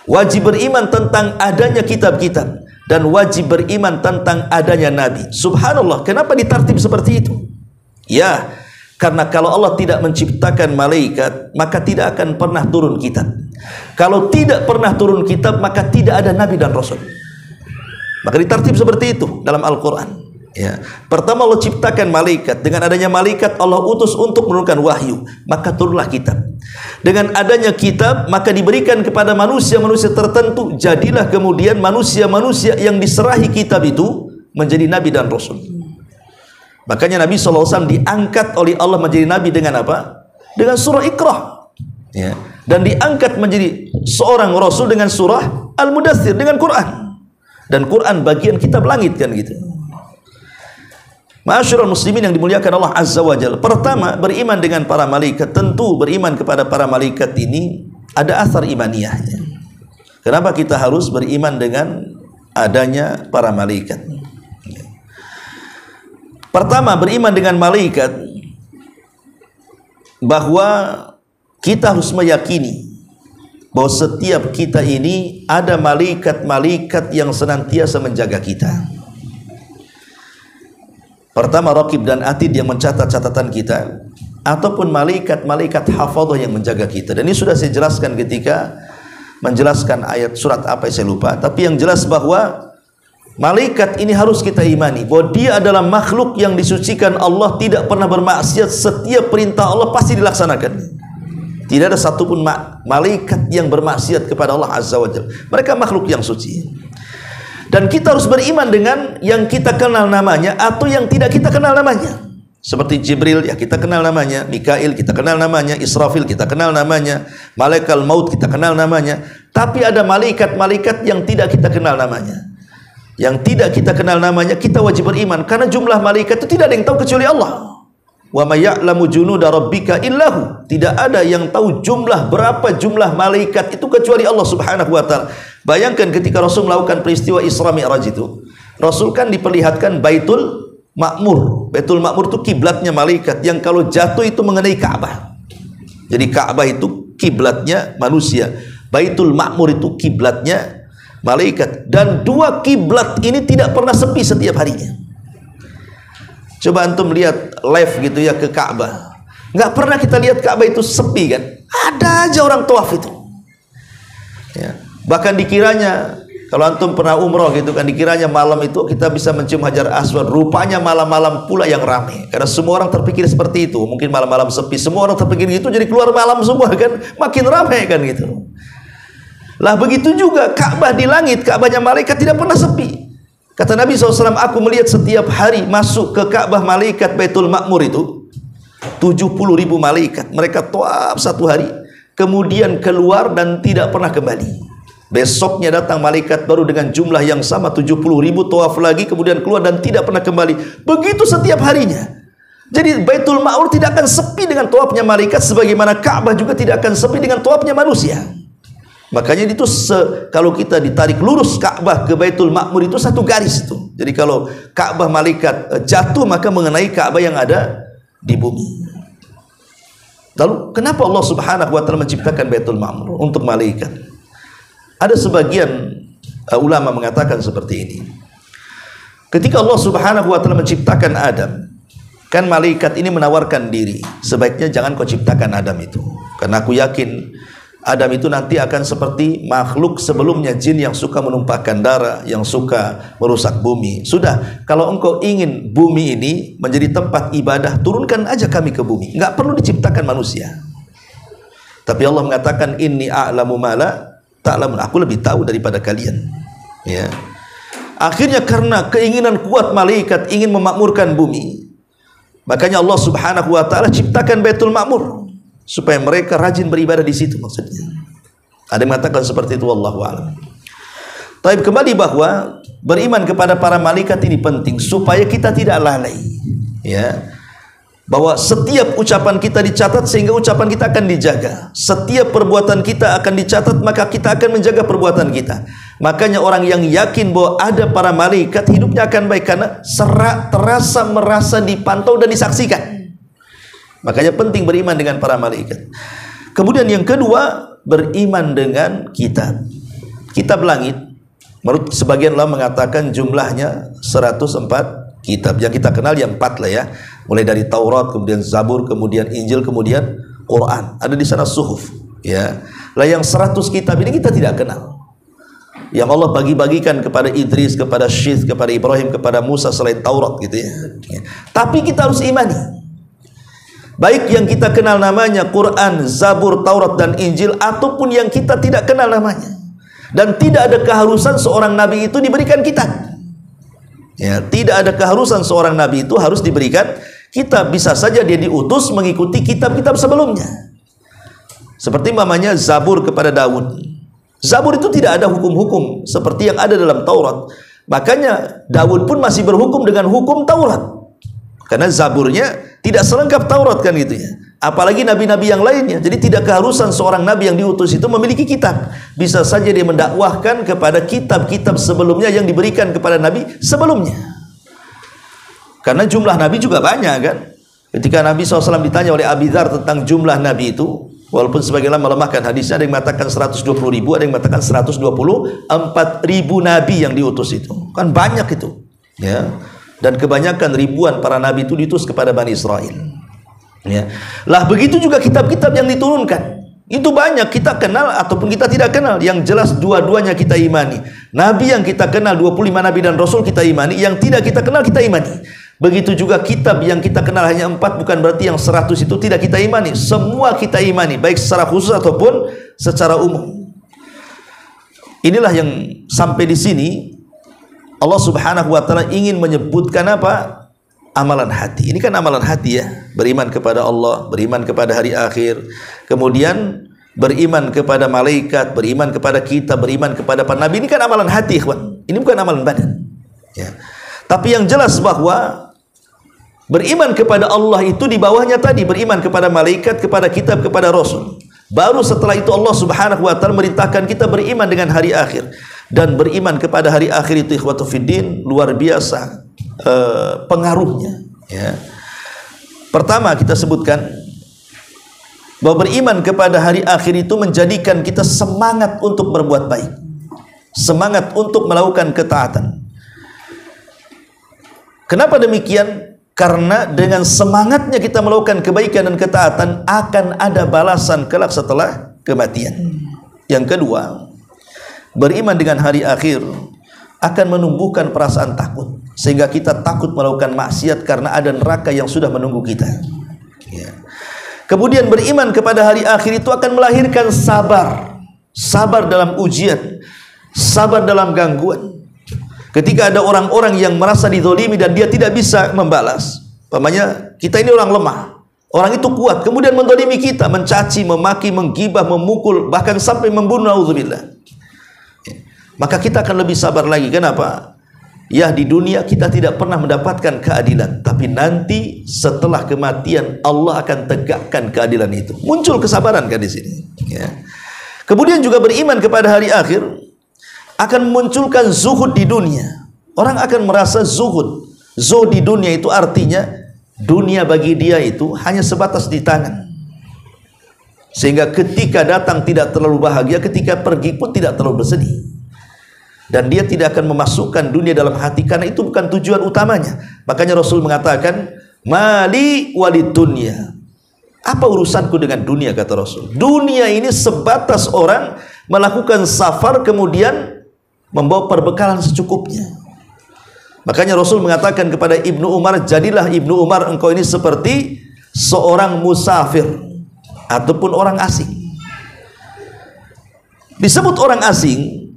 wajib beriman tentang adanya kitab-kitab, dan wajib beriman tentang adanya nabi. Subhanallah, kenapa ditartib seperti itu? Ya, karena kalau Allah tidak menciptakan malaikat, maka tidak akan pernah turun kitab. Kalau tidak pernah turun kitab, maka tidak ada nabi dan rasul. Maka ditartib seperti itu dalam Al-Quran. Ya. Pertama Allah ciptakan malaikat. Dengan adanya malaikat Allah utus untuk menurunkan wahyu, maka turunlah kitab. Dengan adanya kitab, maka diberikan kepada manusia-manusia tertentu. Jadilah kemudian manusia-manusia yang diserahi kitab itu menjadi nabi dan rasul. Makanya Nabi SAW diangkat oleh Allah menjadi nabi dengan apa? Dengan surah Iqra. Ya. Dan diangkat menjadi seorang rasul dengan surah Al-Mudaththir, dengan Quran. Dan Quran bagian kitab langit, kan gitu. Ma'asyiral muslimin yang dimuliakan Allah Azza wa Jalla. Pertama, beriman dengan para malaikat. Tentu beriman kepada para malaikat ini ada asar imaniyahnya. Kenapa kita harus beriman dengan adanya para malaikat? Pertama, beriman dengan malaikat, bahwa kita harus meyakini bahwa setiap kita ini ada malaikat-malaikat yang senantiasa menjaga kita. Pertama, Raqib dan Atid yang mencatat catatan kita, ataupun malaikat-malaikat hafadhah yang menjaga kita. Dan ini sudah saya jelaskan ketika menjelaskan ayat surat apa saya lupa. Tapi yang jelas bahwa malaikat ini harus kita imani, bahwa dia adalah makhluk yang disucikan Allah, tidak pernah bermaksiat, setiap perintah Allah pasti dilaksanakan. Tidak ada satupun malaikat yang bermaksiat kepada Allah Azza wa Jalla. Mereka makhluk yang suci. Dan kita harus beriman dengan yang kita kenal namanya atau yang tidak kita kenal namanya. Seperti Jibril, ya kita kenal namanya. Mikail kita kenal namanya. Israfil kita kenal namanya. Malaikat maut kita kenal namanya. Tapi ada malaikat-malaikat yang tidak kita kenal namanya. Yang tidak kita kenal namanya, kita wajib beriman. Karena jumlah malaikat itu tidak ada yang tahu kecuali Allah. Wa may ya'lamu junuda rabbika illahu. Tidak ada yang tahu berapa jumlah malaikat itu kecuali Allah Subhanahu wa taala. Bayangkan ketika Rasul melakukan peristiwa Isra Mi'raj itu, Rasul kan diperlihatkan Baitul Ma'mur. Baitul Ma'mur itu kiblatnya malaikat yang kalau jatuh itu mengenai Ka'bah. Jadi Ka'bah itu kiblatnya manusia, Baitul Ma'mur itu kiblatnya malaikat. Dan dua kiblat ini tidak pernah sepi setiap harinya. Coba antum lihat live gitu ya ke Ka'bah. Nggak pernah kita lihat Ka'bah itu sepi, kan? Ada aja orang tawaf itu. Ya. Bahkan dikiranya, kalau antum pernah umroh gitu kan, dikiranya malam itu kita bisa mencium Hajar Aswad. Rupanya malam-malam pula yang ramai. Karena semua orang terpikir seperti itu. Mungkin malam-malam sepi, semua orang terpikir gitu, jadi keluar malam semua kan, makin ramai kan gitu. Lah begitu juga Ka'bah di langit, Ka'bahnya malaikat tidak pernah sepi. Kata Nabi SAW, aku melihat setiap hari masuk ke Ka'bah malaikat Baitul Ma'mur itu 70.000 malaikat. Mereka tawaf satu hari, kemudian keluar dan tidak pernah kembali. Besoknya datang malaikat baru dengan jumlah yang sama 70.000, tawaf lagi, kemudian keluar dan tidak pernah kembali. Begitu setiap harinya. Jadi Baitul Ma'mur tidak akan sepi dengan tawafnya malaikat, sebagaimana Ka'bah juga tidak akan sepi dengan tawafnya manusia. Makanya itu kalau kita ditarik lurus Ka'bah ke Baitul Ma'mur itu satu garis itu. Jadi kalau Ka'bah malaikat jatuh, maka mengenai Ka'bah yang ada di bumi. Lalu kenapa Allah Subhanahu wa taala menciptakan Baitul Ma'mur untuk malaikat? Ada sebagian ulama mengatakan seperti ini. Ketika Allah Subhanahu wa taala menciptakan Adam, kan malaikat ini menawarkan diri, sebaiknya jangan kau ciptakan Adam itu, karena aku yakin Adam itu nanti akan seperti makhluk sebelumnya, jin yang suka menumpahkan darah, yang suka merusak bumi. Sudah, kalau engkau ingin bumi ini menjadi tempat ibadah, turunkan aja kami ke bumi, nggak perlu diciptakan manusia. Tapi Allah mengatakan, inni a'lamu ma la ta'lamun, aku lebih tahu daripada kalian. Ya. Akhirnya karena keinginan kuat malaikat ingin memakmurkan bumi, makanya Allah Subhanahu wa taala ciptakan Baitul Ma'mur supaya mereka rajin beribadah di situ, maksudnya. Ada yang mengatakan seperti itu, wallahu a'lam. Tapi kembali bahwa beriman kepada para malaikat ini penting supaya kita tidak lalai, ya. Bahwa setiap ucapan kita dicatat sehingga ucapan kita akan dijaga. Setiap perbuatan kita akan dicatat, maka kita akan menjaga perbuatan kita. Makanya orang yang yakin bahwa ada para malaikat, hidupnya akan baik karena terasa, merasa dipantau dan disaksikan. Makanya penting beriman dengan para malaikat. Kemudian yang kedua, beriman dengan kitab. Kitab langit, menurut sebagian ulama mengatakan jumlahnya 104 kitab. Yang kita kenal yang 4 lah ya. Mulai dari Taurat, kemudian Zabur, kemudian Injil, kemudian Quran. Ada di sana suhuf, ya. Lah yang 100 kitab ini kita tidak kenal. Yang Allah bagi-bagikan kepada Idris, kepada Syith, kepada Ibrahim, kepada Musa selain Taurat gitu ya. Tapi kita harus imani. Baik yang kita kenal namanya Quran, Zabur, Taurat dan Injil, ataupun yang kita tidak kenal namanya. Dan tidak ada keharusan seorang nabi itu diberikan kitab. Ya, tidak ada keharusan seorang nabi itu harus diberikan kitab. Bisa saja dia diutus mengikuti kitab-kitab sebelumnya. Seperti mamanya Zabur kepada Daud. Zabur itu tidak ada hukum-hukum seperti yang ada dalam Taurat. Makanya Daud pun masih berhukum dengan hukum Taurat. Karena Zaburnya tidak selengkap Taurat kan gitu ya. Apalagi nabi-nabi yang lainnya. Jadi tidak keharusan seorang nabi yang diutus itu memiliki kitab. Bisa saja dia mendakwahkan kepada kitab-kitab sebelumnya yang diberikan kepada nabi sebelumnya. Karena jumlah nabi juga banyak kan. Ketika Nabi SAW ditanya oleh Abi Dzar tentang jumlah nabi itu, walaupun sebagian ulama melemahkan hadisnya, ada yang mengatakan 120.000, ada yang mengatakan 124.000 nabi yang diutus itu. Kan banyak itu. Ya. Dan kebanyakan ribuan para nabi itu diutus kepada Bani Israel. Ya. Lah begitu juga kitab-kitab yang diturunkan. Itu banyak kita kenal ataupun kita tidak kenal. Yang jelas dua-duanya kita imani. Nabi yang kita kenal 25 nabi dan rasul kita imani, yang tidak kita kenal kita imani. Begitu juga kitab yang kita kenal hanya 4, bukan berarti yang 100 itu tidak kita imani. Semua kita imani, baik secara khusus ataupun secara umum. Inilah yang sampai di sini Allah Subhanahu wa taala ingin menyebutkan apa? Amalan hati. Ini kan amalan hati ya. Beriman kepada Allah, beriman kepada hari akhir, kemudian beriman kepada malaikat, beriman kepada kita, beriman kepada para nabi. Ini kan amalan hati, ikhwan. Ini bukan amalan badan. Ya. Tapi yang jelas bahwa beriman kepada Allah itu di bawahnya tadi beriman kepada malaikat, kepada kitab, kepada rasul. Baru setelah itu Allah Subhanahu wa taala merintahkan kita beriman dengan hari akhir. Dan beriman kepada hari akhir itu ikhwatu fiddin luar biasa pengaruhnya ya. Pertama kita sebutkan bahwa beriman kepada hari akhir itu menjadikan kita semangat untuk berbuat baik, semangat untuk melakukan ketaatan. Kenapa demikian? Karena dengan semangatnya kita melakukan kebaikan dan ketaatan akan ada balasan kelak setelah kematian. Yang kedua, beriman dengan hari akhir akan menumbuhkan perasaan takut, sehingga kita takut melakukan maksiat karena ada neraka yang sudah menunggu kita ya. Kemudian beriman kepada hari akhir itu akan melahirkan sabar, sabar dalam ujian, sabar dalam gangguan. Ketika ada orang-orang yang merasa dizalimi dan dia tidak bisa membalas, umpamanya kita ini orang lemah, orang itu kuat, kemudian menzalimi kita, mencaci, memaki, menggibah, memukul, bahkan sampai membunuh, auzubillah. Maka kita akan lebih sabar lagi. Kenapa? Ya, di dunia kita tidak pernah mendapatkan keadilan, tapi nanti setelah kematian Allah akan tegakkan keadilan itu. Muncul kesabaran kan di sini ya. Kemudian juga beriman kepada hari akhir akan memunculkan zuhud di dunia. Orang akan merasa zuhud. Zuhud di dunia itu artinya dunia bagi dia itu hanya sebatas di tangan. Sehingga ketika datang tidak terlalu bahagia, ketika pergi pun tidak terlalu bersedih. Dan dia tidak akan memasukkan dunia dalam hati karena itu bukan tujuan utamanya. Makanya Rasul mengatakan, mali walid dunya. Apa urusanku dengan dunia, kata Rasul. Dunia ini sebatas orang melakukan safar kemudian membawa perbekalan secukupnya. Makanya Rasul mengatakan kepada Ibnu Umar, jadilah Ibnu Umar engkau ini seperti seorang musafir ataupun orang asing. Disebut orang asing,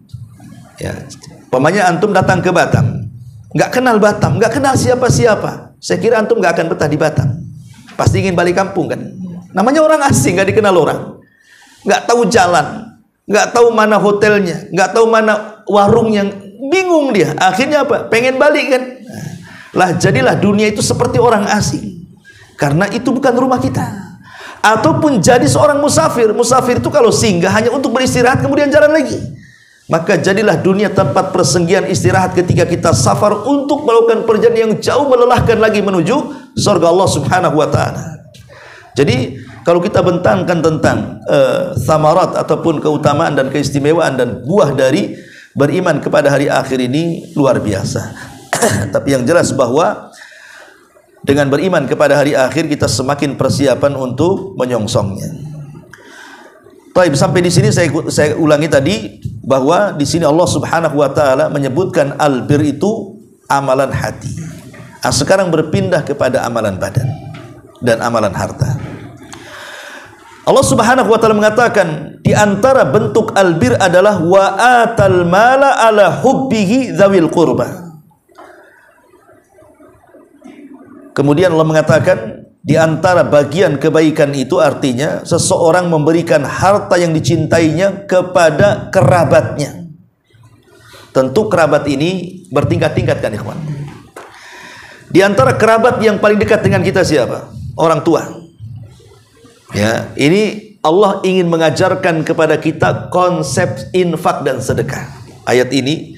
ya, umpamanya antum datang ke Batam, nggak kenal Batam, nggak kenal siapa-siapa. Saya kira antum nggak akan betah di Batam. Pasti ingin balik kampung kan? Namanya orang asing, nggak dikenal orang, nggak tahu jalan, nggak tahu mana hotelnya, nggak tahu mana warungnya, bingung dia. Akhirnya apa? Pengen balik kan? Lah jadilah dunia itu seperti orang asing, karena itu bukan rumah kita. Ataupun jadi seorang musafir. Musafir itu kalau singgah hanya untuk beristirahat kemudian jalan lagi. Maka jadilah dunia tempat persenggian istirahat ketika kita safar untuk melakukan perjalanan yang jauh melelahkan lagi menuju surga Allah Subhanahu wa taala. Jadi kalau kita bentangkan tentang thamarat ataupun keutamaan dan keistimewaan dan buah dari beriman kepada hari akhir ini luar biasa. Tapi yang jelas bahwa dengan beriman kepada hari akhir kita semakin persiapan untuk menyongsongnya. Baik, sampai di sini saya ulangi tadi bahwa di sini Allah Subhanahu wa taala menyebutkan albir itu amalan hati. Nah, sekarang berpindah kepada amalan badan dan amalan harta. Allah Subhanahu wa taala mengatakan di antara bentuk albir adalah wa atal mala ala hubbihi dzawil qurba. Kemudian Allah mengatakan di antara bagian kebaikan itu artinya seseorang memberikan harta yang dicintainya kepada kerabatnya. Tentu kerabat ini bertingkat-tingkat kan ikhwan. Di antara kerabat yang paling dekat dengan kita siapa? Orang tua. Ya, ini Allah ingin mengajarkan kepada kita konsep infak dan sedekah. Ayat ini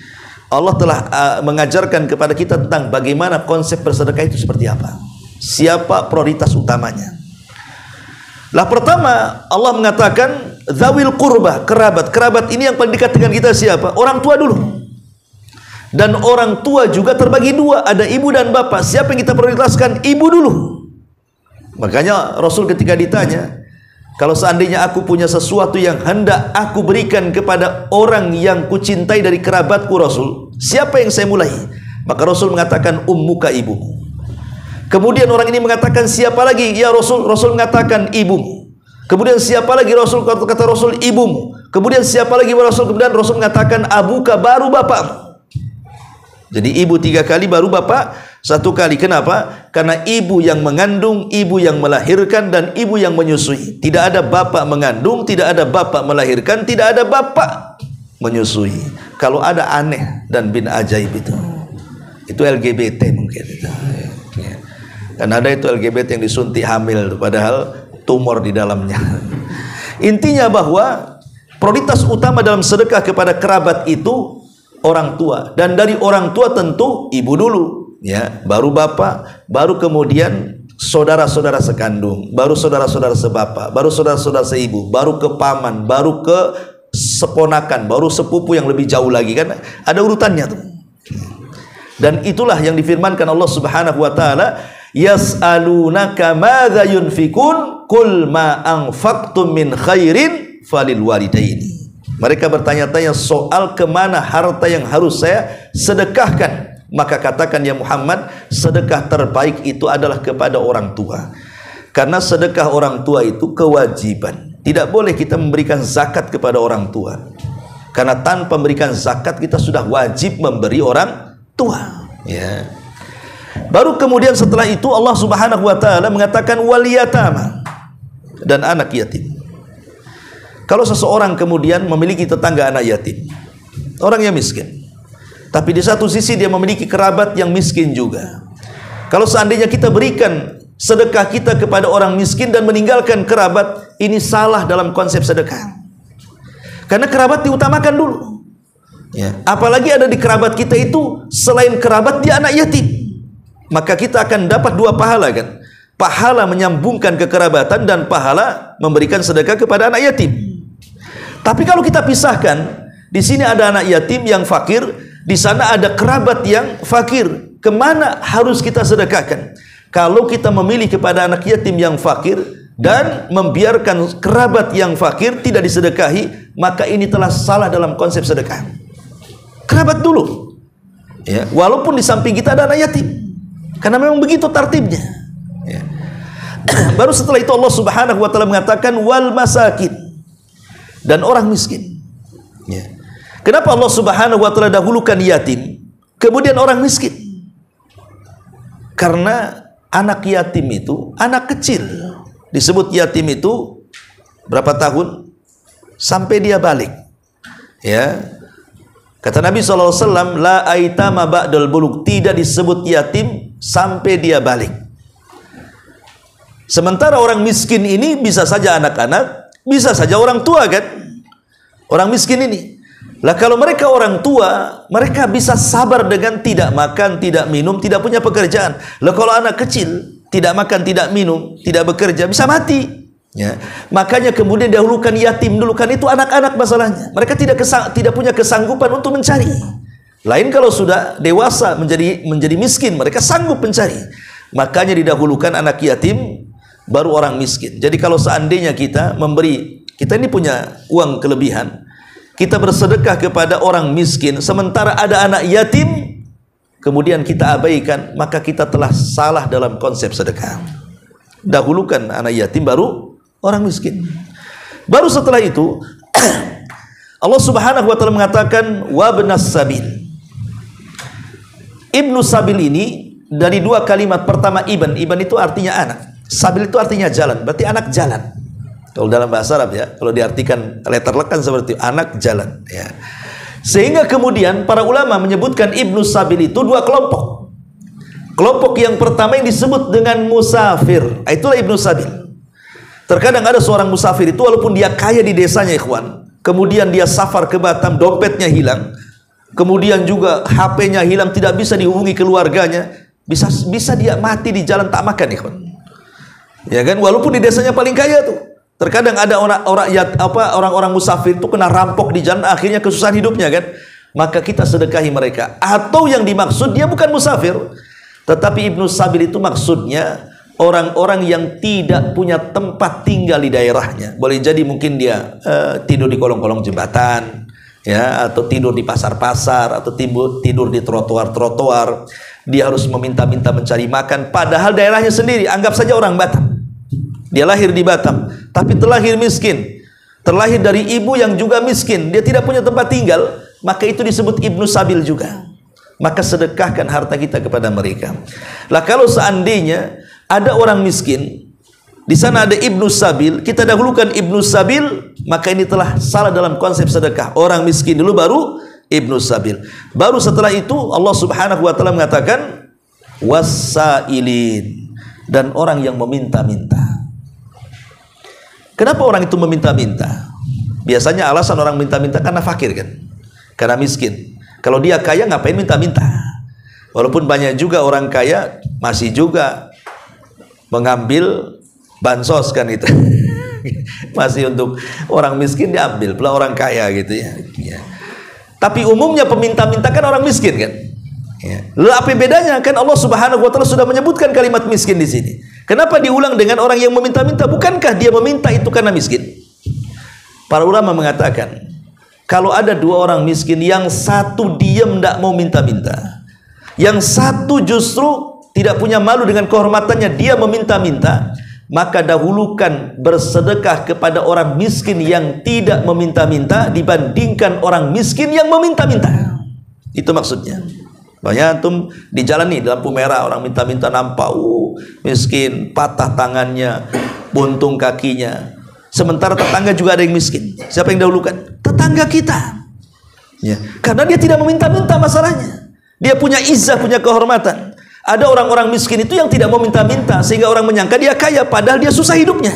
Allah telah mengajarkan kepada kita tentang bagaimana konsep bersedekah itu seperti apa. Siapa prioritas utamanya. Lah pertama Allah mengatakan zawil qurba, kerabat. Kerabat ini yang paling dekat dengan kita siapa? Orang tua dulu. Dan orang tua juga terbagi dua, ada ibu dan bapak. Siapa yang kita prioritaskan? Ibu dulu. Makanya Rasul ketika ditanya, kalau seandainya aku punya sesuatu yang hendak aku berikan kepada orang yang kucintai dari kerabatku Rasul, siapa yang saya mulai? Maka Rasul mengatakan ummuka, ibumu. Kemudian orang ini mengatakan siapa lagi? Ya Rasul. Rasul mengatakan ibumu. Kemudian siapa lagi Rasul? Kata Rasul ibumu. Kemudian siapa lagi Rasul? Kemudian Rasul mengatakan abuka, baru bapakmu. Jadi ibu 3 kali, baru bapak 1 kali. Kenapa? Karena ibu yang mengandung, ibu yang melahirkan, dan ibu yang menyusui. Tidak ada bapak mengandung, tidak ada bapak melahirkan, tidak ada bapak menyusui. Kalau ada aneh dan bin ajaib itu LGBT mungkin itu. Karena ada itu LGBT yang disuntik hamil padahal tumor di dalamnya. Intinya bahwa prioritas utama dalam sedekah kepada kerabat itu orang tua, dan dari orang tua tentu ibu dulu, ya, baru bapak, baru kemudian saudara-saudara sekandung, baru saudara-saudara sebapak, baru saudara-saudara seibu, baru ke paman, baru ke seponakan, baru sepupu yang lebih jauh lagi, kan ada urutannya tuh. Dan itulah yang difirmankan Allah Subhanahu wa taala, yas'alunaka madza yunfikun qul ma anfaqtum min khairin falil walidaini. Mereka bertanya-tanya soal kemana harta yang harus saya sedekahkan. Maka katakan ya Muhammad, sedekah terbaik itu adalah kepada orang tua. Karena sedekah orang tua itu kewajiban. Tidak boleh kita memberikan zakat kepada orang tua. Karena tanpa memberikan zakat kita sudah wajib memberi orang tua. Ya. Baru kemudian setelah itu Allah Subhanahu wa taala mengatakan wal yatama, dan anak yatim. Kalau seseorang kemudian memiliki tetangga anak yatim, orang yang miskin, tapi di satu sisi dia memiliki kerabat yang miskin juga. Kalau seandainya kita berikan sedekah kita kepada orang miskin dan meninggalkan kerabat, ini salah dalam konsep sedekah. Karena kerabat diutamakan dulu. Ya. Apalagi ada di kerabat kita itu selain kerabat dia anak yatim, maka kita akan dapat 2 pahala kan? Pahala menyambungkan kekerabatan dan pahala memberikan sedekah kepada anak yatim. Tapi kalau kita pisahkan, di sini ada anak yatim yang fakir, di sana ada kerabat yang fakir. Kemana harus kita sedekahkan? Kalau kita memilih kepada anak yatim yang fakir, dan membiarkan kerabat yang fakir tidak disedekahi, maka ini telah salah dalam konsep sedekah. Kerabat dulu, ya, walaupun di samping kita ada anak yatim, karena memang begitu tartibnya, ya. Baru setelah itu Allah Subhanahu wa taala mengatakan wal masakin, dan orang miskin, ya. Kenapa Allah Subhanahu wa taala dahulukan yatim kemudian orang miskin? Karena anak yatim itu anak kecil. Disebut yatim itu berapa tahun? Sampai dia balik, ya. Kata Nabi SAW, la aitama ba'dal buluk, tidak disebut yatim sampai dia balik. Sementara orang miskin ini bisa saja anak-anak, bisa saja orang tua, kan? Orang miskin ini. Lah kalau mereka orang tua, mereka bisa sabar dengan tidak makan, tidak minum, tidak punya pekerjaan. Lah kalau anak kecil, tidak makan, tidak minum, tidak bekerja, bisa mati, ya. Makanya kemudian dahulukan yatim dulu, kan itu anak-anak masalahnya. Mereka tidak punya kesanggupan untuk mencari. Lain kalau sudah dewasa menjadi miskin, mereka sanggup mencari. Makanya didahulukan anak yatim, baru orang miskin. Jadi kalau seandainya kita ini punya uang kelebihan, kita bersedekah kepada orang miskin, sementara ada anak yatim, kemudian kita abaikan, maka kita telah salah dalam konsep sedekah. Dahulukan anak yatim, baru orang miskin. Baru setelah itu Allah Subhanahu wa taala mengatakan wabnas sabil. Ibnu sabil ini dari dua kalimat. Pertama iban itu artinya anak, sabil itu artinya jalan, berarti anak jalan. Kalau dalam bahasa Arab, ya, kalau diartikan letterlekan seperti anak jalan, ya. Sehingga kemudian para ulama menyebutkan ibnu sabil itu dua kelompok. Kelompok yang pertama yang disebut dengan musafir, itulah ibnu sabil. Terkadang ada seorang musafir itu walaupun dia kaya di desanya, ikhwan, kemudian dia safar ke Batam, dompetnya hilang, kemudian juga HP-nya hilang, tidak bisa dihubungi keluarganya, bisa dia mati di jalan tak makan, ikhwan. Ya kan, walaupun di desanya paling kaya tuh. Terkadang ada orang-orang musafir itu kena rampok di jalan, akhirnya kesusahan hidupnya, kan? Maka kita sedekahi mereka. Atau yang dimaksud dia bukan musafir, tetapi ibnu sabil itu maksudnya orang-orang yang tidak punya tempat tinggal di daerahnya. Boleh jadi mungkin dia tidur di kolong-kolong jembatan, ya, atau tidur di pasar-pasar, atau tidur di trotoar-trotoar. Dia harus meminta-minta mencari makan, padahal daerahnya sendiri, anggap saja orang Batam. Dia lahir di Batam, tapi terlahir miskin, terlahir dari ibu yang juga miskin, dia tidak punya tempat tinggal, maka itu disebut ibnu sabil juga. Maka sedekahkan harta kita kepada mereka. Lah kalau seandainya ada orang miskin, di sana ada ibnu sabil, kita dahulukan ibnu sabil, maka ini telah salah dalam konsep sedekah. Orang miskin dulu, baru ibnu sabil. Baru setelah itu Allah Subhanahu wa taala mengatakan wasailin, dan orang yang meminta-minta. Kenapa orang itu meminta-minta? Biasanya alasan orang minta-minta karena fakir, kan? Karena miskin. Kalau dia kaya ngapain minta-minta? Walaupun banyak juga orang kaya masih juga mengambil bansos, kan itu. Masih untuk orang miskin diambil, pula orang kaya gitu, ya. Tapi umumnya peminta-minta kan orang miskin, kan? Ya. Lalu apa bedanya? Kan Allah Subhanahu wa taala sudah menyebutkan kalimat miskin di sini. Kenapa diulang dengan orang yang meminta-minta? Bukankah dia meminta itu karena miskin? Para ulama mengatakan, kalau ada dua orang miskin, yang satu diam tidak mau minta-minta, yang satu justru tidak punya malu dengan kehormatannya, dia meminta-minta, maka dahulukan bersedekah kepada orang miskin yang tidak meminta-minta dibandingkan orang miskin yang meminta-minta. Itu maksudnya. Banyak antum di jalan nih, lampu merah, orang minta-minta nampak, miskin, patah tangannya, buntung kakinya. Sementara tetangga juga ada yang miskin. Siapa yang dahulukan? Tetangga kita. Ya. Karena dia tidak meminta-minta masalahnya. Dia punya izzah, punya kehormatan. Ada orang-orang miskin itu yang tidak mau minta-minta, sehingga orang menyangka dia kaya, padahal dia susah hidupnya.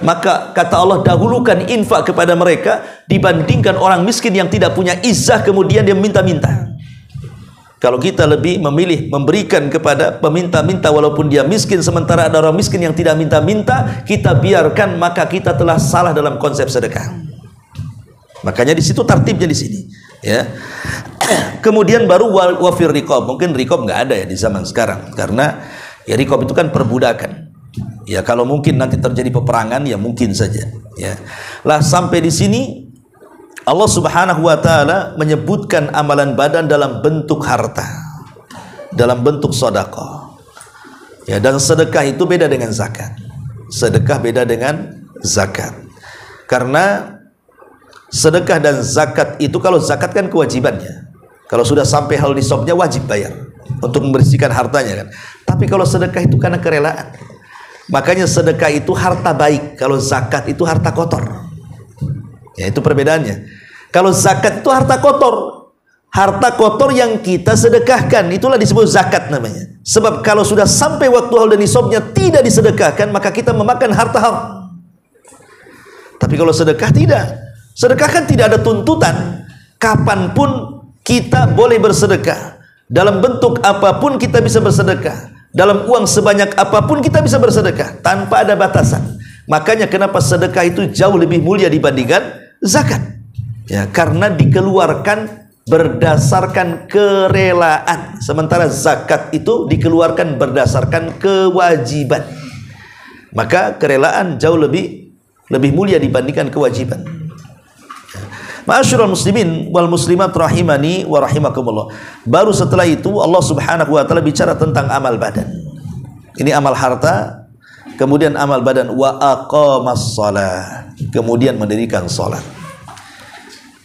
Maka kata Allah, dahulukan infak kepada mereka dibandingkan orang miskin yang tidak punya izzah kemudian dia minta-minta. Kalau kita lebih memilih memberikan kepada peminta-minta walaupun dia miskin, sementara ada orang miskin yang tidak minta-minta, kita biarkan, maka kita telah salah dalam konsep sedekah. Makanya di situ tartibnya di sini, ya. Kemudian baru wafir riqab. Mungkin riqab nggak ada ya di zaman sekarang, karena ya riqab itu kan perbudakan. Ya kalau mungkin nanti terjadi peperangan ya mungkin saja. Ya. Lah sampai di sini Allah Subhanahu wa taala menyebutkan amalan badan dalam bentuk harta, dalam bentuk sedekah. Ya, dan sedekah itu beda dengan zakat. Sedekah beda dengan zakat. Karena sedekah dan zakat itu, kalau zakat kan kewajibannya. Kalau sudah sampai hal nisabnya wajib bayar untuk membersihkan hartanya kan. Tapi kalau sedekah itu karena kerelaan. Makanya sedekah itu harta baik, kalau zakat itu harta kotor. Ya, itu perbedaannya. Kalau zakat itu harta kotor. Harta kotor yang kita sedekahkan, itulah disebut zakat namanya. Sebab kalau sudah sampai waktu hal dan nisabnya tidak disedekahkan, maka kita memakan harta haram. Tapi kalau sedekah tidak. Sedekah kan tidak ada tuntutan. Kapanpun kita boleh bersedekah. Dalam bentuk apapun kita bisa bersedekah. Dalam uang sebanyak apapun kita bisa bersedekah tanpa ada batasan. Makanya kenapa sedekah itu jauh lebih mulia dibandingkan zakat? Ya, karena dikeluarkan berdasarkan kerelaan. Sementara zakat itu dikeluarkan berdasarkan kewajiban. Maka kerelaan jauh lebih mulia dibandingkan kewajiban. Ma'asyiral muslimin wal muslimat rahimani wa rahimakumullah. Baru setelah itu Allah Subhanahu wa taala bicara tentang amal badan. Ini amal harta, kemudian amal badan, wa aqamas shalah, kemudian mendirikan salat.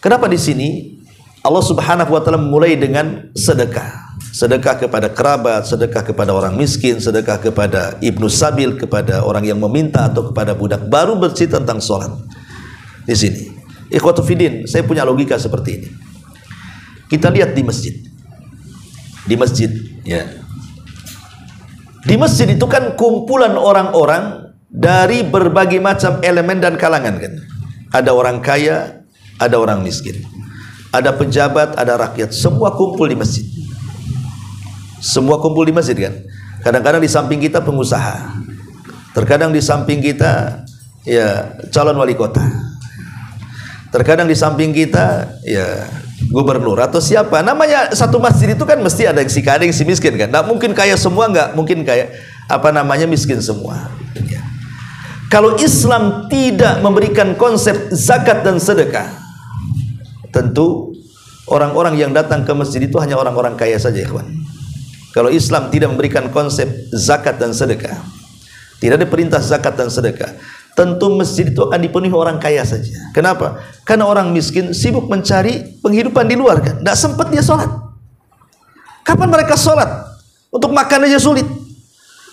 Kenapa di sini Allah Subhanahu wa taala mulai dengan sedekah? Sedekah kepada kerabat, sedekah kepada orang miskin, sedekah kepada ibnu sabil, kepada orang yang meminta atau kepada budak. Baru bercerita tentang salat. Di sini ikhwatu fiddin, saya punya logika seperti ini. Kita lihat di masjid. Di masjid, ya. Di masjid itu kan kumpulan orang-orang dari berbagai macam elemen dan kalangan kan. Ada orang kaya, ada orang miskin. Ada pejabat, ada rakyat, semua kumpul di masjid. Semua kumpul di masjid kan. Kadang-kadang di samping kita pengusaha. Terkadang di samping kita ya calon wali kota. Terkadang di samping kita ya gubernur atau siapa. Namanya satu masjid itu kan mesti ada yang si kaya, ada yang si miskin kan. Nggak mungkin kaya semua, nggak mungkin kaya miskin semua. Ya. Kalau Islam tidak memberikan konsep zakat dan sedekah, tentu orang-orang yang datang ke masjid itu hanya orang-orang kaya saja, ikhwan. Kalau Islam tidak memberikan konsep zakat dan sedekah, tidak ada perintah zakat dan sedekah, tentu masjid itu akan dipenuhi orang kaya saja. Kenapa? Karena orang miskin sibuk mencari penghidupan di luar kan. Tidak sempat dia sholat. Kapan mereka sholat? Untuk makan aja sulit.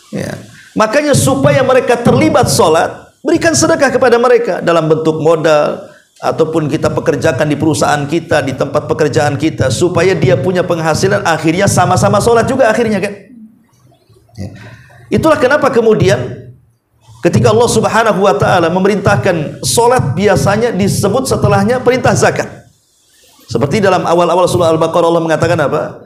Ya. Makanya supaya mereka terlibat sholat, berikan sedekah kepada mereka dalam bentuk modal, ataupun kita pekerjakan di perusahaan kita, di tempat pekerjaan kita, supaya dia punya penghasilan, akhirnya sama-sama sholat juga akhirnya kan. Ya. Itulah kenapa kemudian ketika Allah Subhanahu wa taala memerintahkan salat, biasanya disebut setelahnya perintah zakat. Seperti dalam awal-awal surah Al-Baqarah Allah mengatakan apa?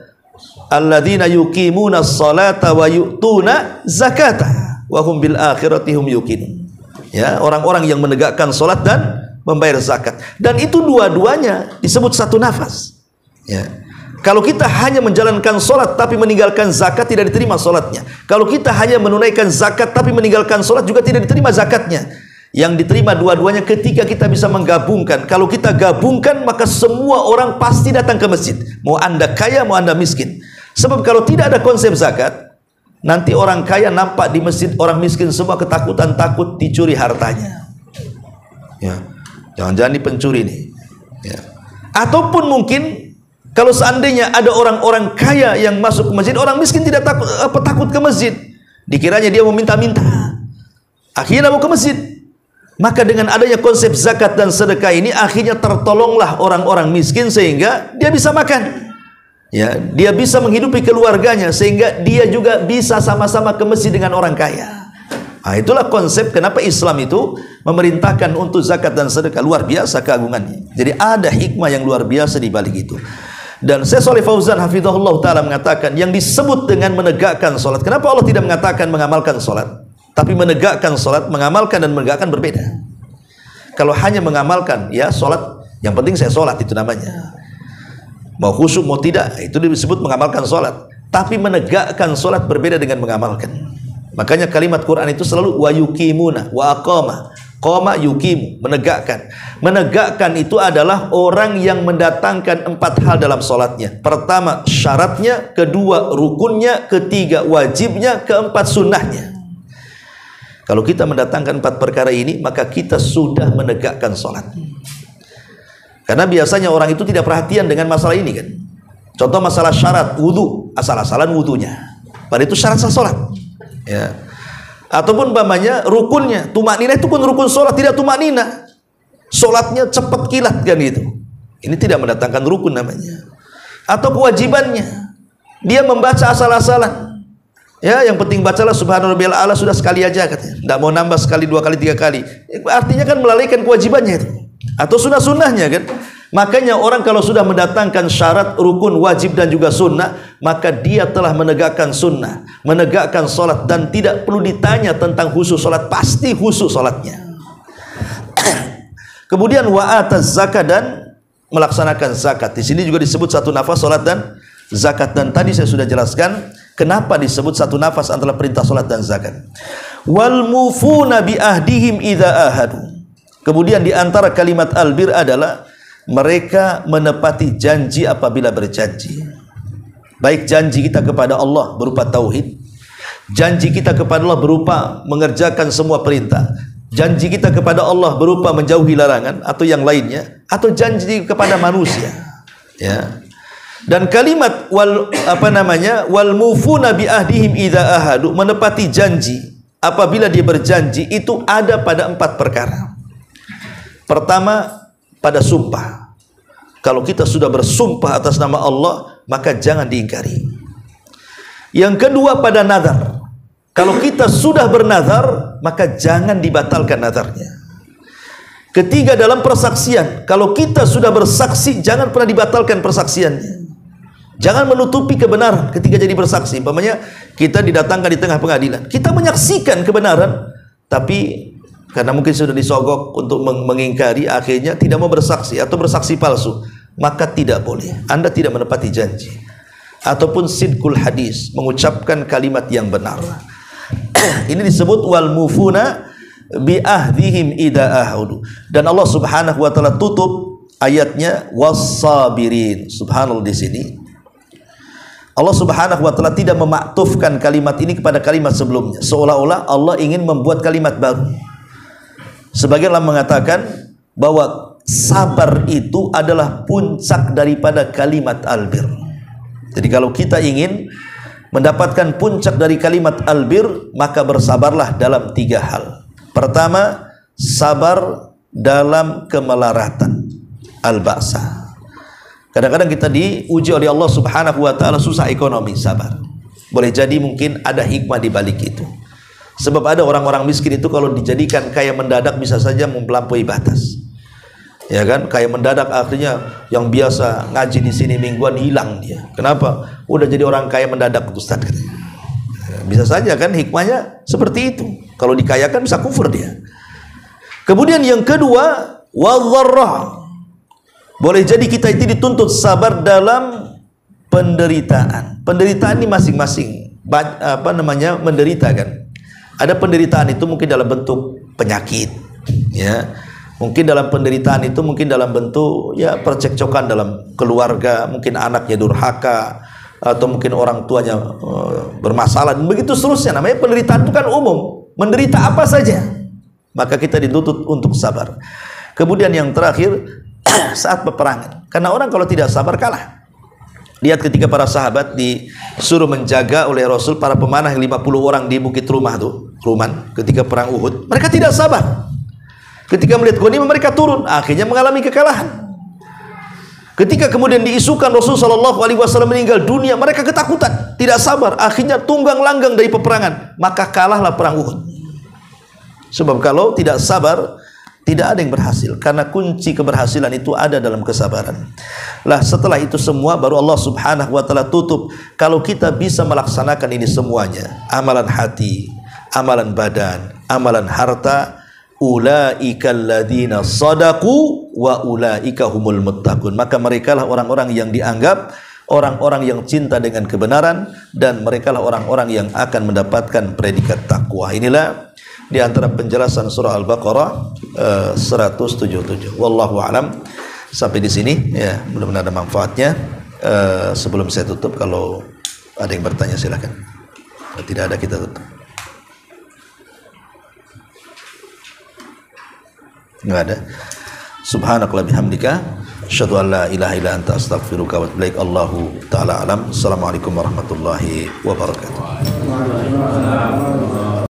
Alladzina yuqimuna sholata wa yu'tuna zakata wa hum bil akhirati hum yuqinun. Ya, orang-orang yang menegakkan salat dan membayar zakat. Dan itu dua-duanya disebut satu nafas. Ya. Kalau kita hanya menjalankan solat tapi meninggalkan zakat, tidak diterima solatnya. Kalau kita hanya menunaikan zakat tapi meninggalkan solat, juga tidak diterima zakatnya. Yang diterima dua-duanya ketika kita bisa menggabungkan. Kalau kita gabungkan, maka semua orang pasti datang ke masjid. Mau anda kaya, mau anda miskin. Sebab kalau tidak ada konsep zakat, nanti orang kaya nampak di masjid, orang miskin semua ketakutan, takut dicuri hartanya. Ya, jangan-jangan ini pencuri nih. Ya. Ataupun mungkin kalau seandainya ada orang-orang kaya yang masuk ke masjid, orang miskin tidak takut ke masjid. Dikiranya dia mau minta-minta. Akhirnya mau ke masjid. Maka dengan adanya konsep zakat dan sedekah ini, akhirnya tertolonglah orang-orang miskin sehingga dia bisa makan. Ya, dia bisa menghidupi keluarganya sehingga dia juga bisa sama-sama ke masjid dengan orang kaya. Nah, itulah konsep kenapa Islam itu memerintahkan untuk zakat dan sedekah. Luar biasa keagungannya. Jadi ada hikmah yang luar biasa di balik itu. Dan Syekh Shalih Fauzan hafizahullah taala mengatakan yang disebut dengan menegakkan salat. Kenapa Allah tidak mengatakan mengamalkan salat? Tapi menegakkan salat, mengamalkan dan menegakkan berbeda. Kalau hanya mengamalkan, ya salat, yang penting saya salat itu namanya. Mau khusyuk mau tidak, itu disebut mengamalkan salat. Tapi menegakkan salat berbeda dengan mengamalkan. Makanya kalimat Quran itu selalu wa yuqimuna, wa aqama. Qama yuqimu, menegakkan. Menegakkan itu adalah orang yang mendatangkan 4 hal dalam solatnya. Pertama syaratnya, kedua rukunnya, ketiga wajibnya, keempat sunnahnya. Kalau kita mendatangkan 4 perkara ini, maka kita sudah menegakkan solat. Karena biasanya orang itu tidak perhatian dengan masalah ini kan. Contoh masalah syarat wudu, asal-asalan wudunya. Padahal itu syarat sah solat. Ya. Ataupun umpamanya rukunnya, tumakninah itu pun rukun solat, tidak tumakninah. Solatnya cepat kilat kan gitu. Ini tidak mendatangkan rukun namanya. Atau kewajibannya, dia membaca asal-asalan. Ya, yang penting bacalah subhanarabbiyal a'la sudah sekali aja katanya. Tidak mau nambah sekali, 2 kali, 3 kali. Artinya kan melalaikan kewajibannya itu. Atau sunnah-sunnahnya kan. Makanya orang kalau sudah mendatangkan syarat, rukun, wajib dan juga sunnah, maka dia telah menegakkan sunnah, menegakkan solat, dan tidak perlu ditanya tentang khusus solat, pasti khusus solatnya. Kemudian wa'ataz zakat, dan melaksanakan zakat. Di sini juga disebut satu nafas solat dan zakat, dan tadi saya sudah jelaskan kenapa disebut satu nafas antara perintah solat dan zakat. Wal mufuna bi ahdihim idza ahadu. Kemudian di antara kalimat albir adalah mereka menepati janji apabila berjanji. Baik janji kita kepada Allah berupa tauhid, janji kita kepada Allah berupa mengerjakan semua perintah, janji kita kepada Allah berupa menjauhi larangan atau yang lainnya, atau janji kepada manusia. Ya. Dan kalimat wal mufuna bi ahdihim idza ahadu, menepati janji apabila dia berjanji, itu ada pada 4 perkara. Pertama, pada sumpah. Kalau kita sudah bersumpah atas nama Allah, maka jangan diingkari. Yang kedua, pada nazar. Kalau kita sudah bernazar, maka jangan dibatalkan nazarnya. Ketiga, dalam persaksian. Kalau kita sudah bersaksi, jangan pernah dibatalkan persaksiannya. Jangan menutupi kebenaran ketika jadi bersaksi. Umpamanya kita didatangkan di tengah pengadilan, kita menyaksikan kebenaran, tapi karena mungkin sudah disogok untuk mengingkari, akhirnya tidak mau bersaksi atau bersaksi palsu, maka tidak boleh. Anda tidak menepati janji. Ataupun sidqul hadis, mengucapkan kalimat yang benar. Ini disebut wal mufuna bi ahdihim idza ahadu. Dan Allah Subhanahu wa taala tutup ayatnya was-sabirin. Subhanallah, di sini Allah Subhanahu wa taala tidak memaktufkan kalimat ini kepada kalimat sebelumnya, seolah-olah Allah ingin membuat kalimat baru. Sebagian Allah mengatakan bahwa sabar itu adalah puncak daripada kalimat albir. Jadi kalau kita ingin mendapatkan puncak dari kalimat albir, maka bersabarlah dalam 3 hal. Pertama, sabar dalam kemelaratan, al-ba'sa. Kadang-kadang kita diuji oleh Allah Subhanahu wa taala, susah ekonomi, sabar. Boleh jadi mungkin ada hikmah di balik itu. Sebab ada orang-orang miskin itu kalau dijadikan kaya mendadak bisa saja melampaui batas. Ya kan? Kaya mendadak akhirnya yang biasa ngaji di sini mingguan hilang dia. Kenapa? Udah jadi orang kaya mendadak, Ustaz. Bisa saja kan hikmahnya seperti itu. Kalau dikayakan bisa kufur dia. Kemudian yang kedua, wadh-dharrah. Boleh jadi kita itu dituntut sabar dalam penderitaan. Penderitaan ini masing-masing menderita kan. Ada penderitaan itu mungkin dalam bentuk penyakit, ya. Mungkin dalam penderitaan itu mungkin dalam bentuk ya percekcokan dalam keluarga, mungkin anaknya durhaka, atau mungkin orang tuanya bermasalah, dan begitu seterusnya. Namanya penderitaan itu kan umum, menderita apa saja. Maka kita dituntut untuk sabar. Kemudian yang terakhir, saat peperangan. Karena orang kalau tidak sabar kalah. Lihat ketika para sahabat disuruh menjaga oleh Rasul para pemanah 50 orang di Bukit Ruman ketika perang Uhud, mereka tidak sabar. Ketika melihat ghanimah mereka turun, akhirnya mengalami kekalahan. Ketika kemudian diisukan Rasul sallallahu alaihi wasallam meninggal dunia, mereka ketakutan, tidak sabar, akhirnya tunggang langgang dari peperangan, maka kalahlah perang Uhud. Sebab kalau tidak sabar, tidak ada yang berhasil, karena kunci keberhasilan itu ada dalam kesabaran. Lah setelah itu semua baru Allah Subhanahu wa taala tutup. Kalau kita bisa melaksanakan ini semuanya, amalan hati, amalan badan, amalan harta, ulaikal ladzina shadaqu wa ulaika humul muttaqun. Maka merekalah orang-orang yang dianggap orang-orang yang cinta dengan kebenaran, dan merekalah orang-orang yang akan mendapatkan predikat takwa. Inilah di antara penjelasan surah Al-Baqarah 177. Wallahu alam. Sampai di sini ya, mudah-mudahan ada manfaatnya. Sebelum saya tutup, kalau ada yang bertanya silakan. Kalau tidak ada, kita tutup. Enggak ada. Subhanakallah bihamdika, asyhadu an la ilaha illa anta, astaghfiruka wa atubu ilaik. Allahu taala alam. Assalamualaikum warahmatullahi wabarakatuh.